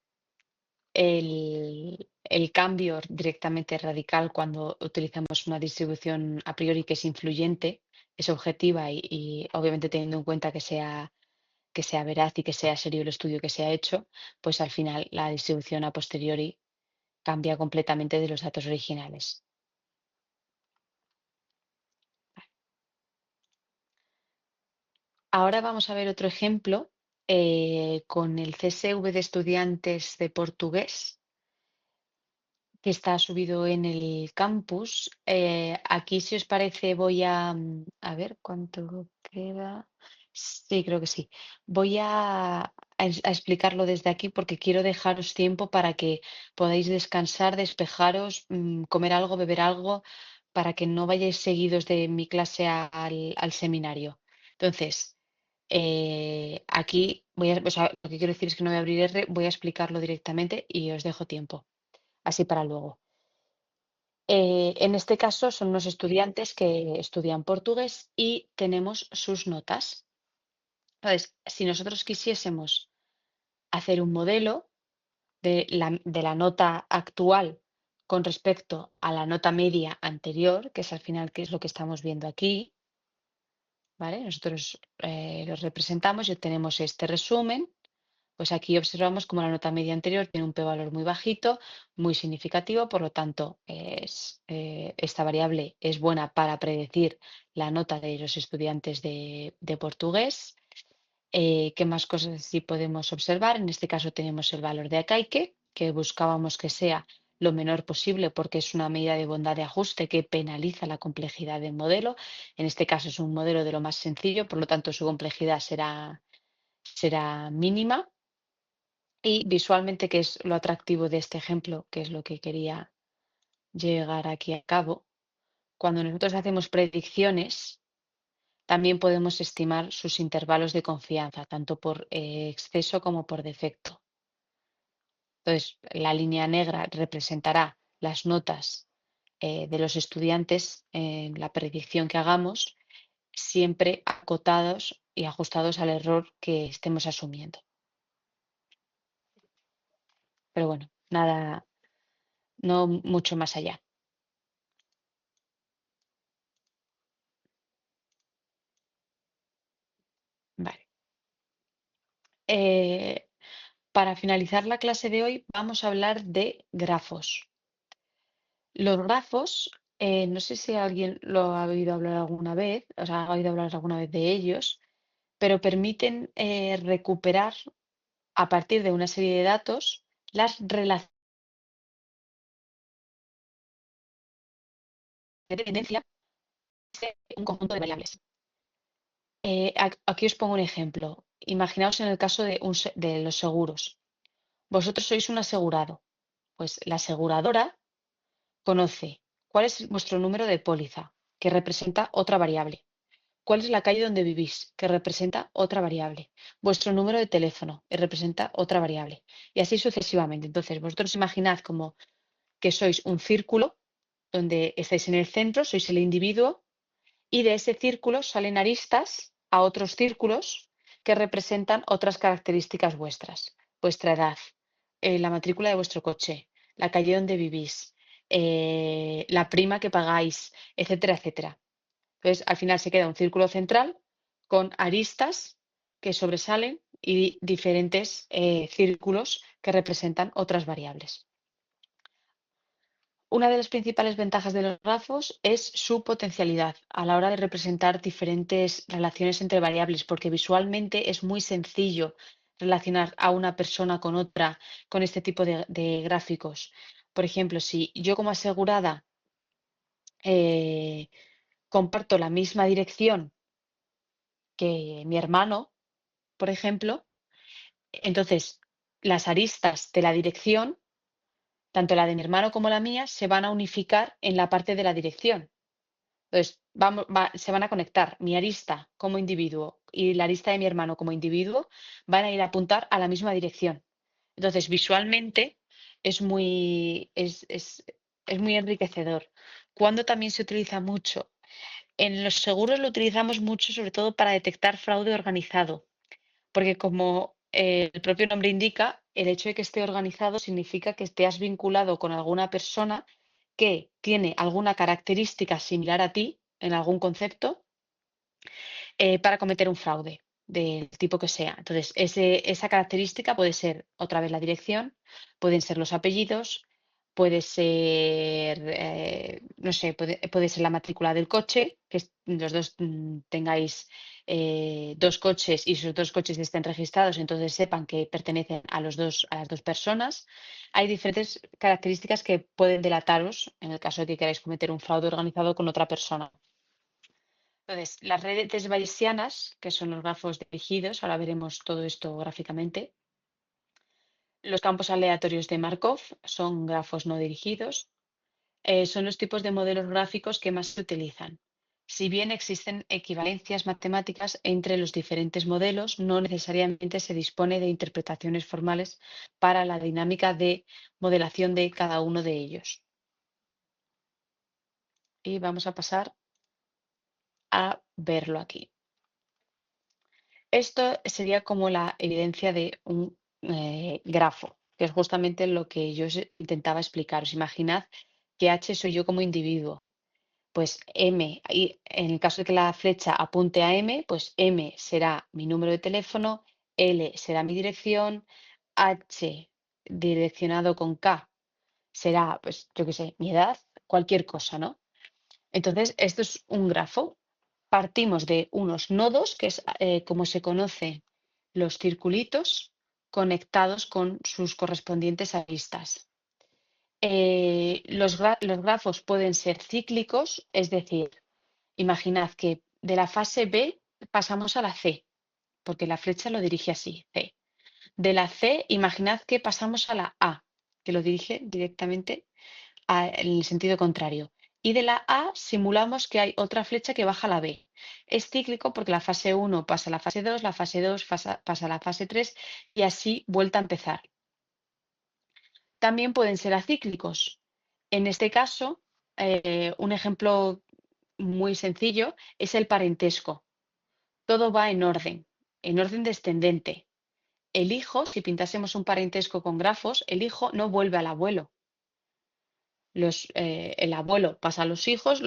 el cambio directamente radical cuando utilizamos una distribución a priori que es influyente, es objetiva y obviamente teniendo en cuenta que sea veraz y que sea serio el estudio que se ha hecho, pues al final la distribución a posteriori cambia completamente de los datos originales. Ahora vamos a ver otro ejemplo con el CSV de estudiantes de portugués que está subido en el campus. Aquí, si os parece, voy a ver cuánto queda. Sí, creo que sí. Voy a explicarlo desde aquí porque quiero dejaros tiempo para que podáis descansar, despejaros, comer algo, beber algo, para que no vayáis seguidos de mi clase al seminario. Entonces, aquí o sea, lo que quiero decir es que no voy a abrir R, voy a explicarlo directamente y os dejo tiempo, así para luego. En este caso son unos estudiantes que estudian portugués y tenemos sus notas. Entonces, si nosotros quisiésemos hacer un modelo de la nota actual con respecto a la nota media anterior, que es al final que es lo que estamos viendo aquí, ¿vale? Nosotros los representamos y obtenemos este resumen. Pues aquí observamos como la nota media anterior tiene un p-valor muy bajito, muy significativo, por lo tanto, esta variable es buena para predecir la nota de los estudiantes de portugués. ¿Qué más cosas sí podemos observar? En este caso tenemos el valor de Akaike, que buscábamos que sea lo menor posible porque es una medida de bondad de ajuste que penaliza la complejidad del modelo. En este caso es un modelo de lo más sencillo, por lo tanto su complejidad será mínima. Y visualmente, ¿qué es lo atractivo de este ejemplo? Que es lo que quería llegar aquí a cabo. Cuando nosotros hacemos predicciones, también podemos estimar sus intervalos de confianza, tanto por exceso como por defecto. Entonces, la línea negra representará las notas de los estudiantes en la predicción que hagamos, siempre acotados y ajustados al error que estemos asumiendo. Pero bueno, nada, no mucho más allá. Vale. Eh, para finalizar la clase de hoy, vamos a hablar de grafos. Los grafos, no sé si alguien lo ha oído hablar alguna vez, o sea, ha oído hablar alguna vez de ellos, pero permiten recuperar a partir de una serie de datos las relaciones de tendencia de un conjunto de variables. Aquí os pongo un ejemplo. Imaginaos en el caso de los seguros. Vosotros sois un asegurado, pues la aseguradora conoce cuál es vuestro número de póliza, que representa otra variable. ¿Cuál es la calle donde vivís? Que representa otra variable. Vuestro número de teléfono, que representa otra variable. Y así sucesivamente. Entonces, vosotros imaginad como que sois un círculo donde estáis en el centro, sois el individuo, y de ese círculo salen aristas a otros círculos que representan otras características vuestras, vuestra edad, la matrícula de vuestro coche, la calle donde vivís, la prima que pagáis, etcétera, etcétera. Entonces, al final se queda un círculo central con aristas que sobresalen y diferentes círculos que representan otras variables. Una de las principales ventajas de los grafos es su potencialidad a la hora de representar diferentes relaciones entre variables, porque visualmente es muy sencillo relacionar a una persona con otra con este tipo de gráficos. Por ejemplo, si yo como asegurada eh, comparto la misma dirección que mi hermano, por ejemplo, entonces las aristas de la dirección, tanto la de mi hermano como la mía, se van a unificar en la parte de la dirección. Entonces, se van a conectar mi arista como individuo y la arista de mi hermano como individuo, van a ir a apuntar a la misma dirección. Entonces, visualmente es muy enriquecedor. Cuando también se utiliza mucho. En los seguros lo utilizamos mucho, sobre todo para detectar fraude organizado, porque como el propio nombre indica, el hecho de que esté organizado significa que te has vinculado con alguna persona que tiene alguna característica similar a ti en algún concepto para cometer un fraude del tipo que sea. Entonces, esa característica puede ser otra vez la dirección, pueden ser los apellidos, puede ser, no sé, puede ser la matrícula del coche, que los dos tengáis dos coches y esos dos coches estén registrados, entonces sepan que pertenecen a las dos personas. Hay diferentes características que pueden delataros en el caso de que queráis cometer un fraude organizado con otra persona. Entonces, las redes bayesianas, que son los grafos dirigidos, ahora veremos todo esto gráficamente. Los campos aleatorios de Markov son grafos no dirigidos. Son los tipos de modelos gráficos que más se utilizan. Si bien existen equivalencias matemáticas entre los diferentes modelos, no necesariamente se dispone de interpretaciones formales para la dinámica de modelación de cada uno de ellos. Y vamos a pasar a verlo aquí. Esto sería como la evidencia de un grafo, que es justamente lo que yo intentaba explicaros. Imaginad que H soy yo como individuo. Pues M, y en el caso de que la flecha apunte a M, pues M será mi número de teléfono, L será mi dirección, H direccionado con K será, pues yo qué sé, mi edad, cualquier cosa, ¿no? Entonces, esto es un grafo. Partimos de unos nodos, que es como se conocen los circulitos, conectados con sus correspondientes aristas. Los grafos pueden ser cíclicos, es decir, imaginad que de la fase B pasamos a la C, porque la flecha lo dirige así, C. De la C, imaginad que pasamos a la A, que lo dirige directamente en el sentido contrario. Y de la A simulamos que hay otra flecha que baja a la B. Es cíclico porque la fase 1 pasa a la fase 2 pasa a la fase 3 y así vuelta a empezar. También pueden ser acíclicos. En este caso, un ejemplo muy sencillo es el parentesco. Todo va en orden descendente. El hijo, si pintásemos un parentesco con grafos, el hijo no vuelve al abuelo. El abuelo pasa a los hijos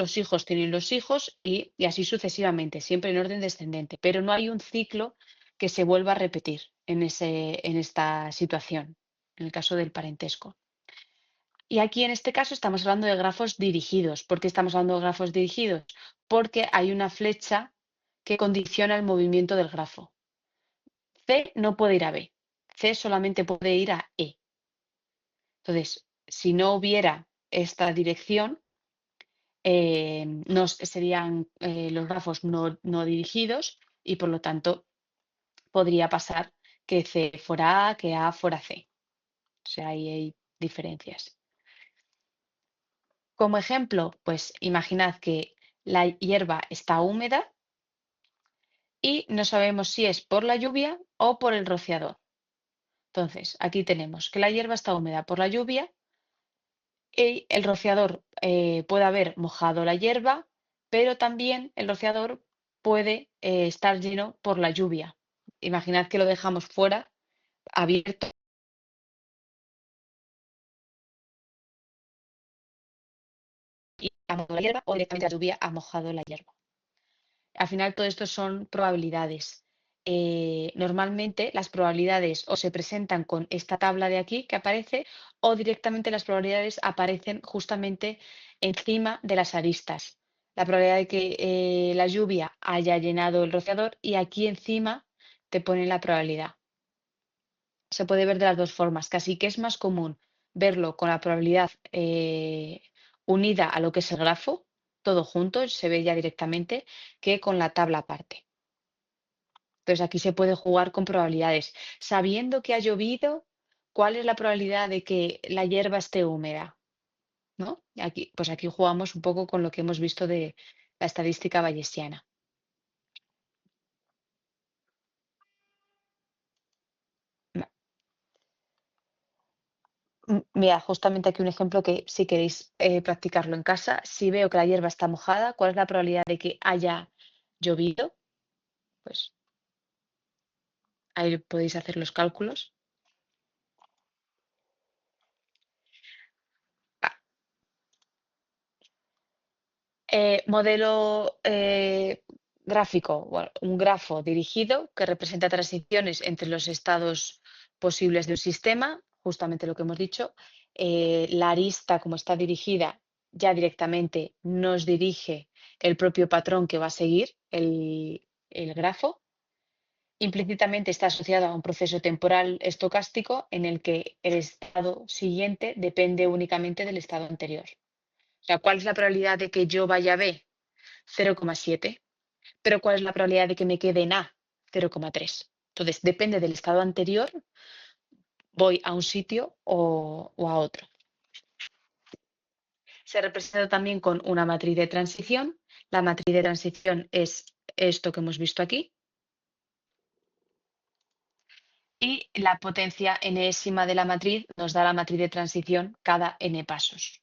tienen los hijos y así sucesivamente, siempre en orden descendente. Pero no hay un ciclo que se vuelva a repetir en esta situación, en el caso del parentesco. Y aquí en este caso estamos hablando de grafos dirigidos. ¿Por qué estamos hablando de grafos dirigidos? Porque hay una flecha que condiciona el movimiento del grafo. C no puede ir a B, C solamente puede ir a E. Entonces, si no hubiera esta dirección, serían los grafos no dirigidos y por lo tanto podría pasar que C fuera A, que A fuera C. O sea, ahí hay diferencias. Como ejemplo, pues imaginad que la hierba está húmeda y no sabemos si es por la lluvia o por el rociador. Entonces, aquí tenemos que la hierba está húmeda por la lluvia y el rociador puede haber mojado la hierba, pero también el rociador puede estar lleno por la lluvia. Imaginad que lo dejamos fuera, abierto, y ha mojado la hierba, o directamente la lluvia ha mojado la hierba. Al final, todo esto son probabilidades. Normalmente las probabilidades o se presentan con esta tabla de aquí que aparece, o directamente las probabilidades aparecen justamente encima de las aristas. La probabilidad de que la lluvia haya llenado el rociador, y aquí encima te ponen la probabilidad. Se puede ver de las dos formas, casi que es más común verlo con la probabilidad unida a lo que es el grafo, todo junto, se ve ya directamente, que con la tabla aparte. Entonces aquí se puede jugar con probabilidades. Sabiendo que ha llovido, ¿cuál es la probabilidad de que la hierba esté húmeda? ¿No? Aquí, pues aquí jugamos un poco con lo que hemos visto de la estadística bayesiana. Ma- Mira, justamente aquí un ejemplo que si queréis practicarlo en casa, si veo que la hierba está mojada, ¿cuál es la probabilidad de que haya llovido? Pues ahí podéis hacer los cálculos. Ah, modelo gráfico, bueno, un grafo dirigido que representa transiciones entre los estados posibles de un sistema, justamente lo que hemos dicho. La arista, como está dirigida, ya directamente nos dirige el propio patrón que va a seguir el grafo. Implícitamente está asociado a un proceso temporal estocástico en el que el estado siguiente depende únicamente del estado anterior. O sea, ¿cuál es la probabilidad de que yo vaya a B? 0,7. Pero ¿cuál es la probabilidad de que me quede en A? 0,3. Entonces, depende del estado anterior, voy a un sitio o a otro. Se representa también con una matriz de transición. La matriz de transición es esto que hemos visto aquí. Y la potencia enésima de la matriz nos da la matriz de transición cada n pasos.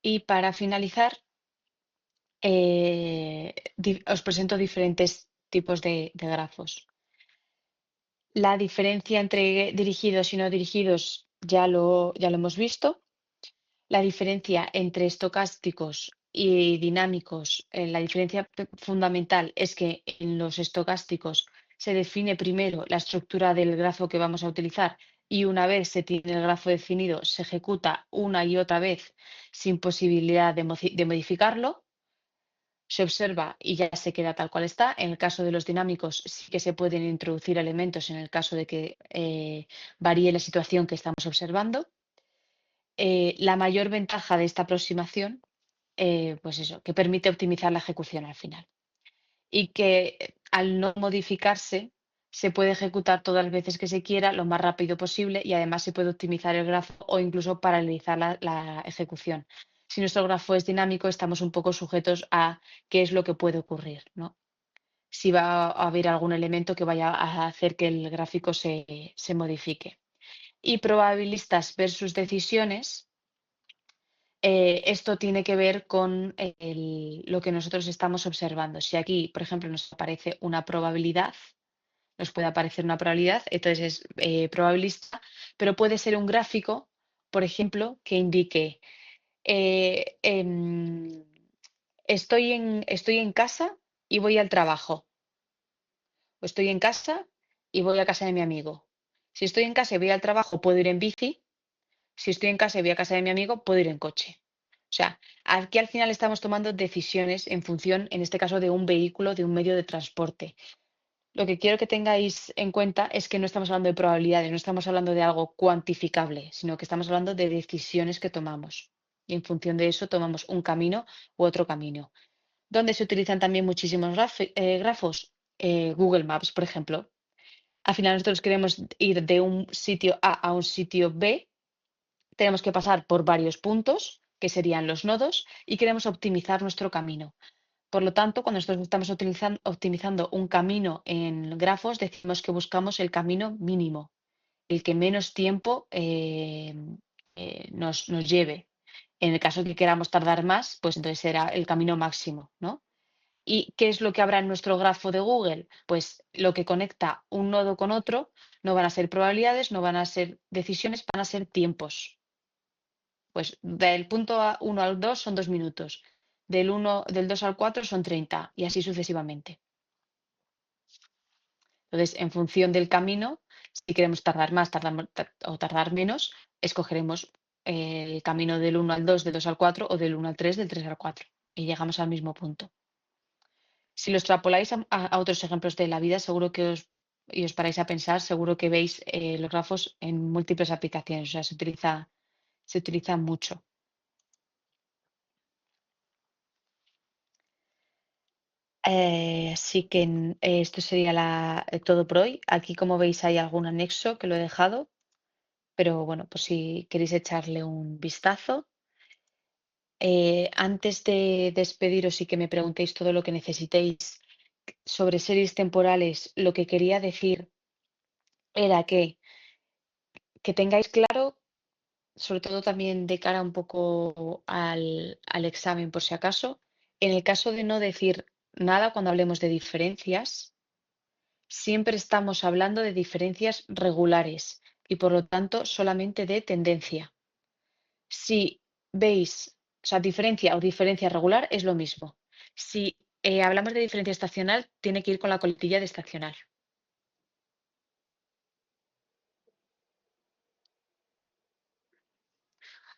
Y para finalizar, os presento diferentes tipos de grafos. La diferencia entre dirigidos y no dirigidos ya lo hemos visto. La diferencia entre estocásticos y dinámicos, la diferencia fundamental es que en los estocásticos se define primero la estructura del grafo que vamos a utilizar, y una vez se tiene el grafo definido, se ejecuta una y otra vez sin posibilidad de modificarlo. Se observa y ya se queda tal cual está. En el caso de los dinámicos sí que se pueden introducir elementos en el caso de que varíe la situación que estamos observando. La mayor ventaja de esta aproximación, pues eso, que permite optimizar la ejecución al final, y que al no modificarse se puede ejecutar todas las veces que se quiera, lo más rápido posible, y además se puede optimizar el grafo o incluso paralizar la ejecución. Si nuestro grafo es dinámico, estamos un poco sujetos a qué es lo que puede ocurrir, ¿no? Si va a haber algún elemento que vaya a hacer que el gráfico se modifique. Y probabilistas versus decisiones. Esto tiene que ver con lo que nosotros estamos observando. Si aquí, por ejemplo, nos aparece una probabilidad, nos puede aparecer una probabilidad, entonces es probabilista, pero puede ser un gráfico, por ejemplo, que indique eh, em, estoy en casa y voy al trabajo, o estoy en casa y voy a casa de mi amigo. Si estoy en casa y voy al trabajo, puedo ir en bici. Si estoy en casa y voy a casa de mi amigo, puedo ir en coche. O sea, aquí al final estamos tomando decisiones en función, en este caso, de un vehículo, de un medio de transporte. Lo que quiero que tengáis en cuenta es que no estamos hablando de probabilidades, no estamos hablando de algo cuantificable, sino que estamos hablando de decisiones que tomamos. Y en función de eso tomamos un camino u otro camino. ¿Dónde se utilizan también muchísimos grafos? Google Maps, por ejemplo. Al final nosotros queremos ir de un sitio A un sitio B. Tenemos que pasar por varios puntos, que serían los nodos, y queremos optimizar nuestro camino. Por lo tanto, cuando nosotros estamos optimizando un camino en grafos, decimos que buscamos el camino mínimo, el que menos tiempo nos lleve. En el caso de que queramos tardar más, pues entonces será el camino máximo, ¿no? ¿Y qué es lo que habrá en nuestro grafo de Google? Pues lo que conecta un nodo con otro no van a ser probabilidades, no van a ser decisiones, van a ser tiempos. Pues del punto 1 al 2 son 2 minutos, del 2 al 4 son 30 y así sucesivamente. Entonces, en función del camino, si queremos tardar más o tardar menos, escogeremos el camino del 1 al 2, del 2 al 4 o del 1 al 3, del 3 al 4 y llegamos al mismo punto. Si lo extrapoláis a otros ejemplos de la vida, seguro que os paráis a pensar, seguro que veis los grafos en múltiples aplicaciones, o sea, se utiliza mucho. Así que esto sería todo por hoy. Aquí, como veis, hay algún anexo que lo he dejado, pero bueno, pues si queréis echarle un vistazo. Antes de despediros y que me preguntéis todo lo que necesitéis sobre series temporales, lo que quería decir era que tengáis claro, sobre todo también de cara un poco al examen, por si acaso, en el caso de no decir nada cuando hablemos de diferencias, siempre estamos hablando de diferencias regulares y por lo tanto solamente de tendencia. Si veis, o sea, diferencia o diferencia regular es lo mismo. Si hablamos de diferencia estacional, tiene que ir con la coletilla de estacional.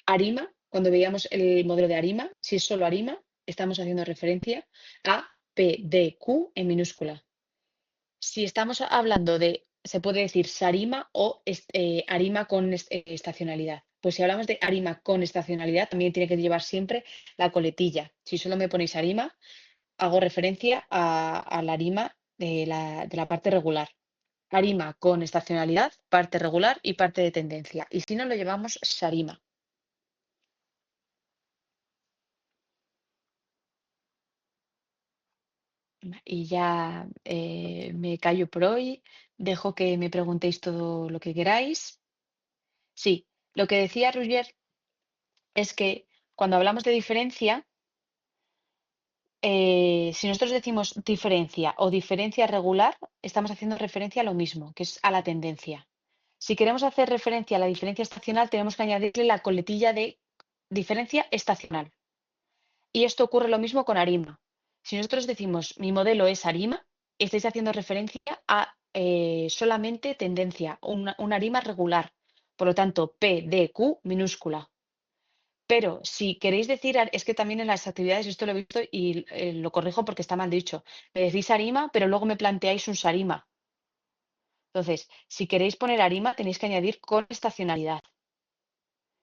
Arima, cuando veíamos el modelo de Arima, si es solo Arima, estamos haciendo referencia a PDQ en minúscula. Si estamos hablando de, se puede decir Sarima o Arima con estacionalidad. Pues si hablamos de Arima con estacionalidad, también tiene que llevar siempre la coletilla. Si solo me ponéis Arima, hago referencia a la Arima de la parte regular. Arima con estacionalidad, parte regular y parte de tendencia. Y si no, lo llevamos Sarima. Y ya me callo por hoy, dejo que me preguntéis todo lo que queráis. Sí, lo que decía Roger es que cuando hablamos de diferencia, si nosotros decimos diferencia o diferencia regular, estamos haciendo referencia a lo mismo, que es a la tendencia. Si queremos hacer referencia a la diferencia estacional, tenemos que añadirle la coletilla de diferencia estacional. Y esto ocurre lo mismo con Arima. Si nosotros decimos mi modelo es Arima, estáis haciendo referencia a solamente tendencia, una Arima regular. Por lo tanto, P, D, Q minúscula. Pero si queréis decir, es que también en las actividades, esto lo he visto y lo corrijo porque está mal dicho, me decís Arima, pero luego me planteáis un Sarima. Entonces, si queréis poner Arima, tenéis que añadir con estacionalidad.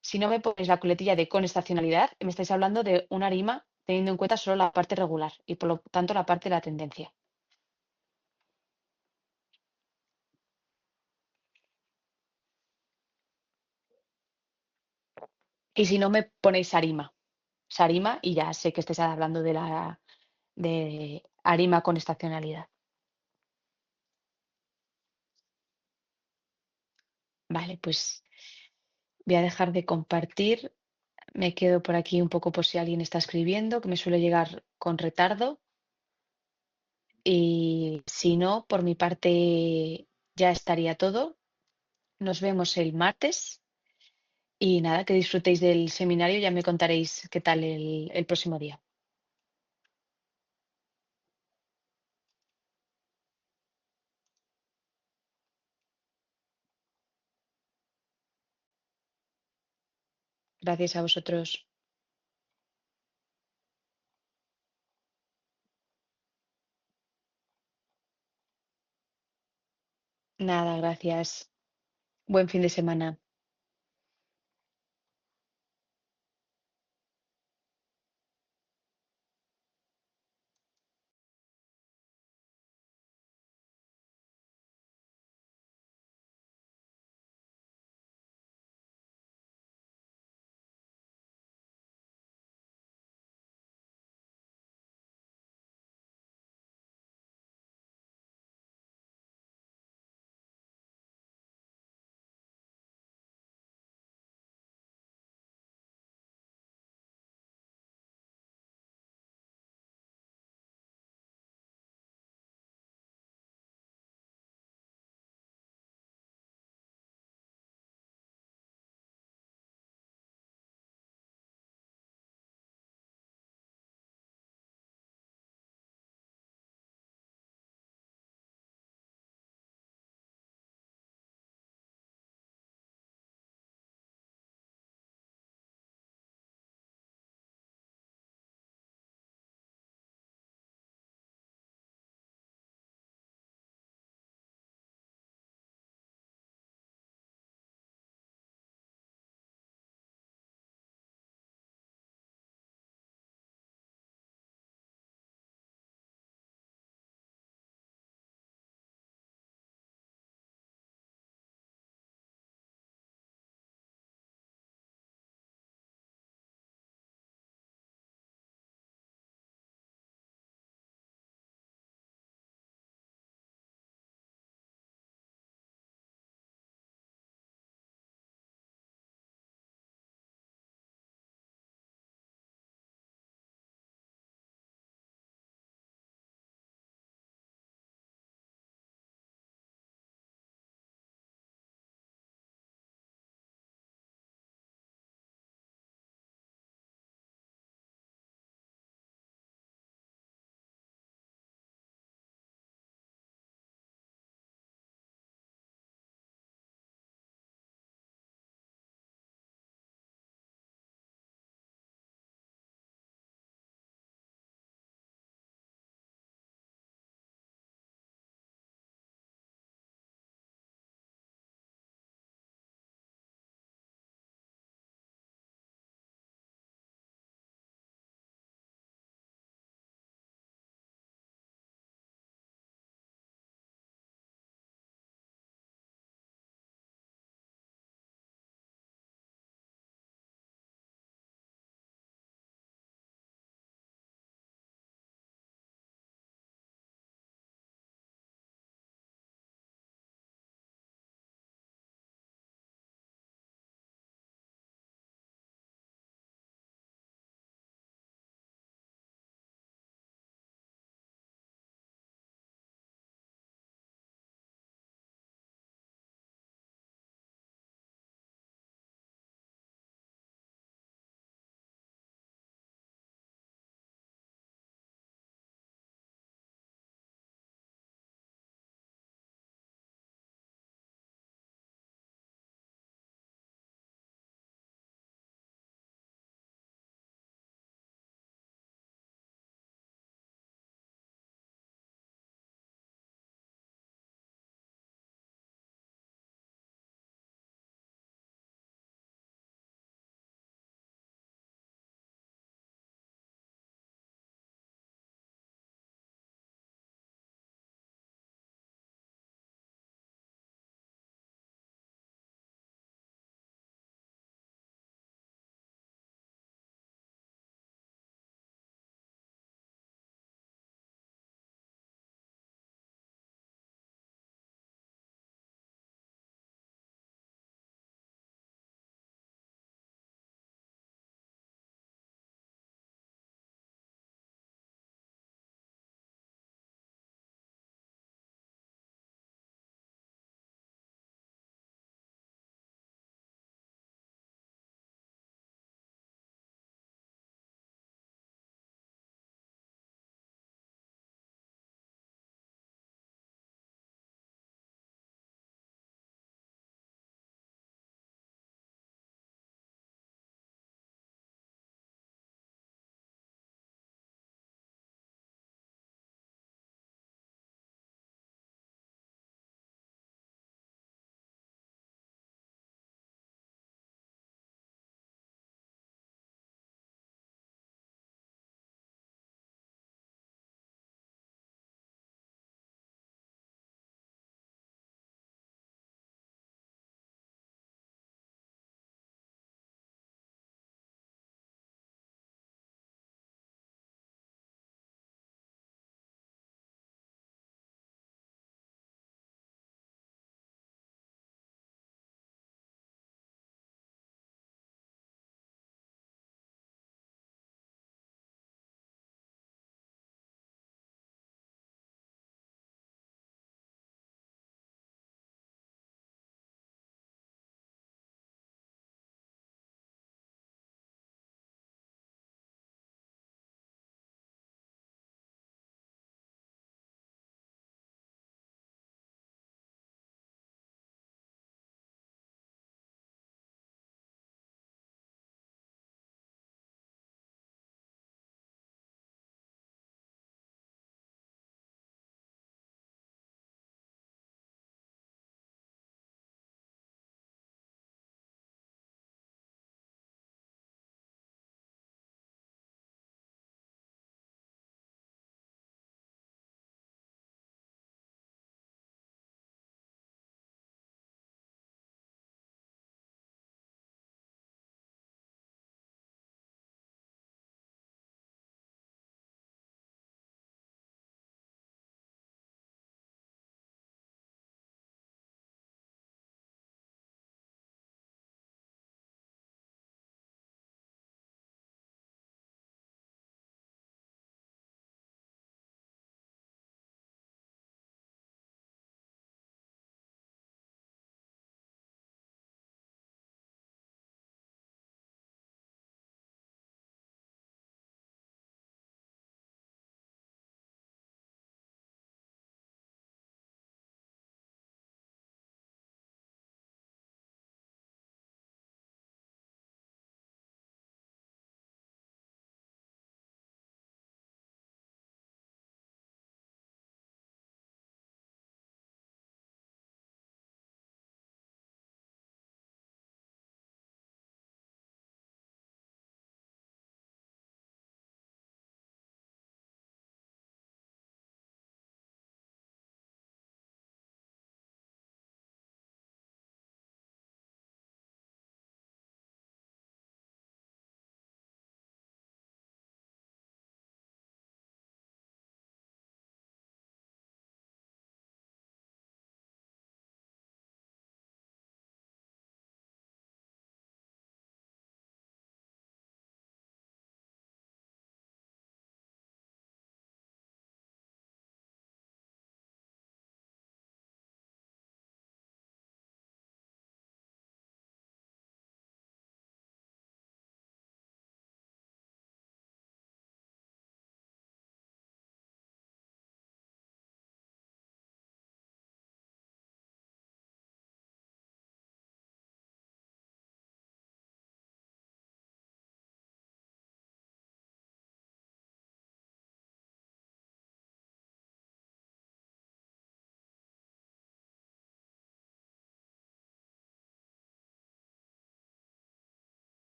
Si no me ponéis la coletilla de con estacionalidad, me estáis hablando de una Arima teniendo en cuenta solo la parte regular y por lo tanto la parte de la tendencia. Y si no me ponéis Sarima y ya sé que estáis hablando de Arima con estacionalidad. Vale, pues voy a dejar de compartir. Me quedo por aquí un poco por si alguien está escribiendo, que me suele llegar con retardo. Y si no, por mi parte ya estaría todo. Nos vemos el martes y nada, que disfrutéis del seminario. Ya me contaréis qué tal el próximo día. Gracias a vosotros. Nada, gracias. Buen fin de semana.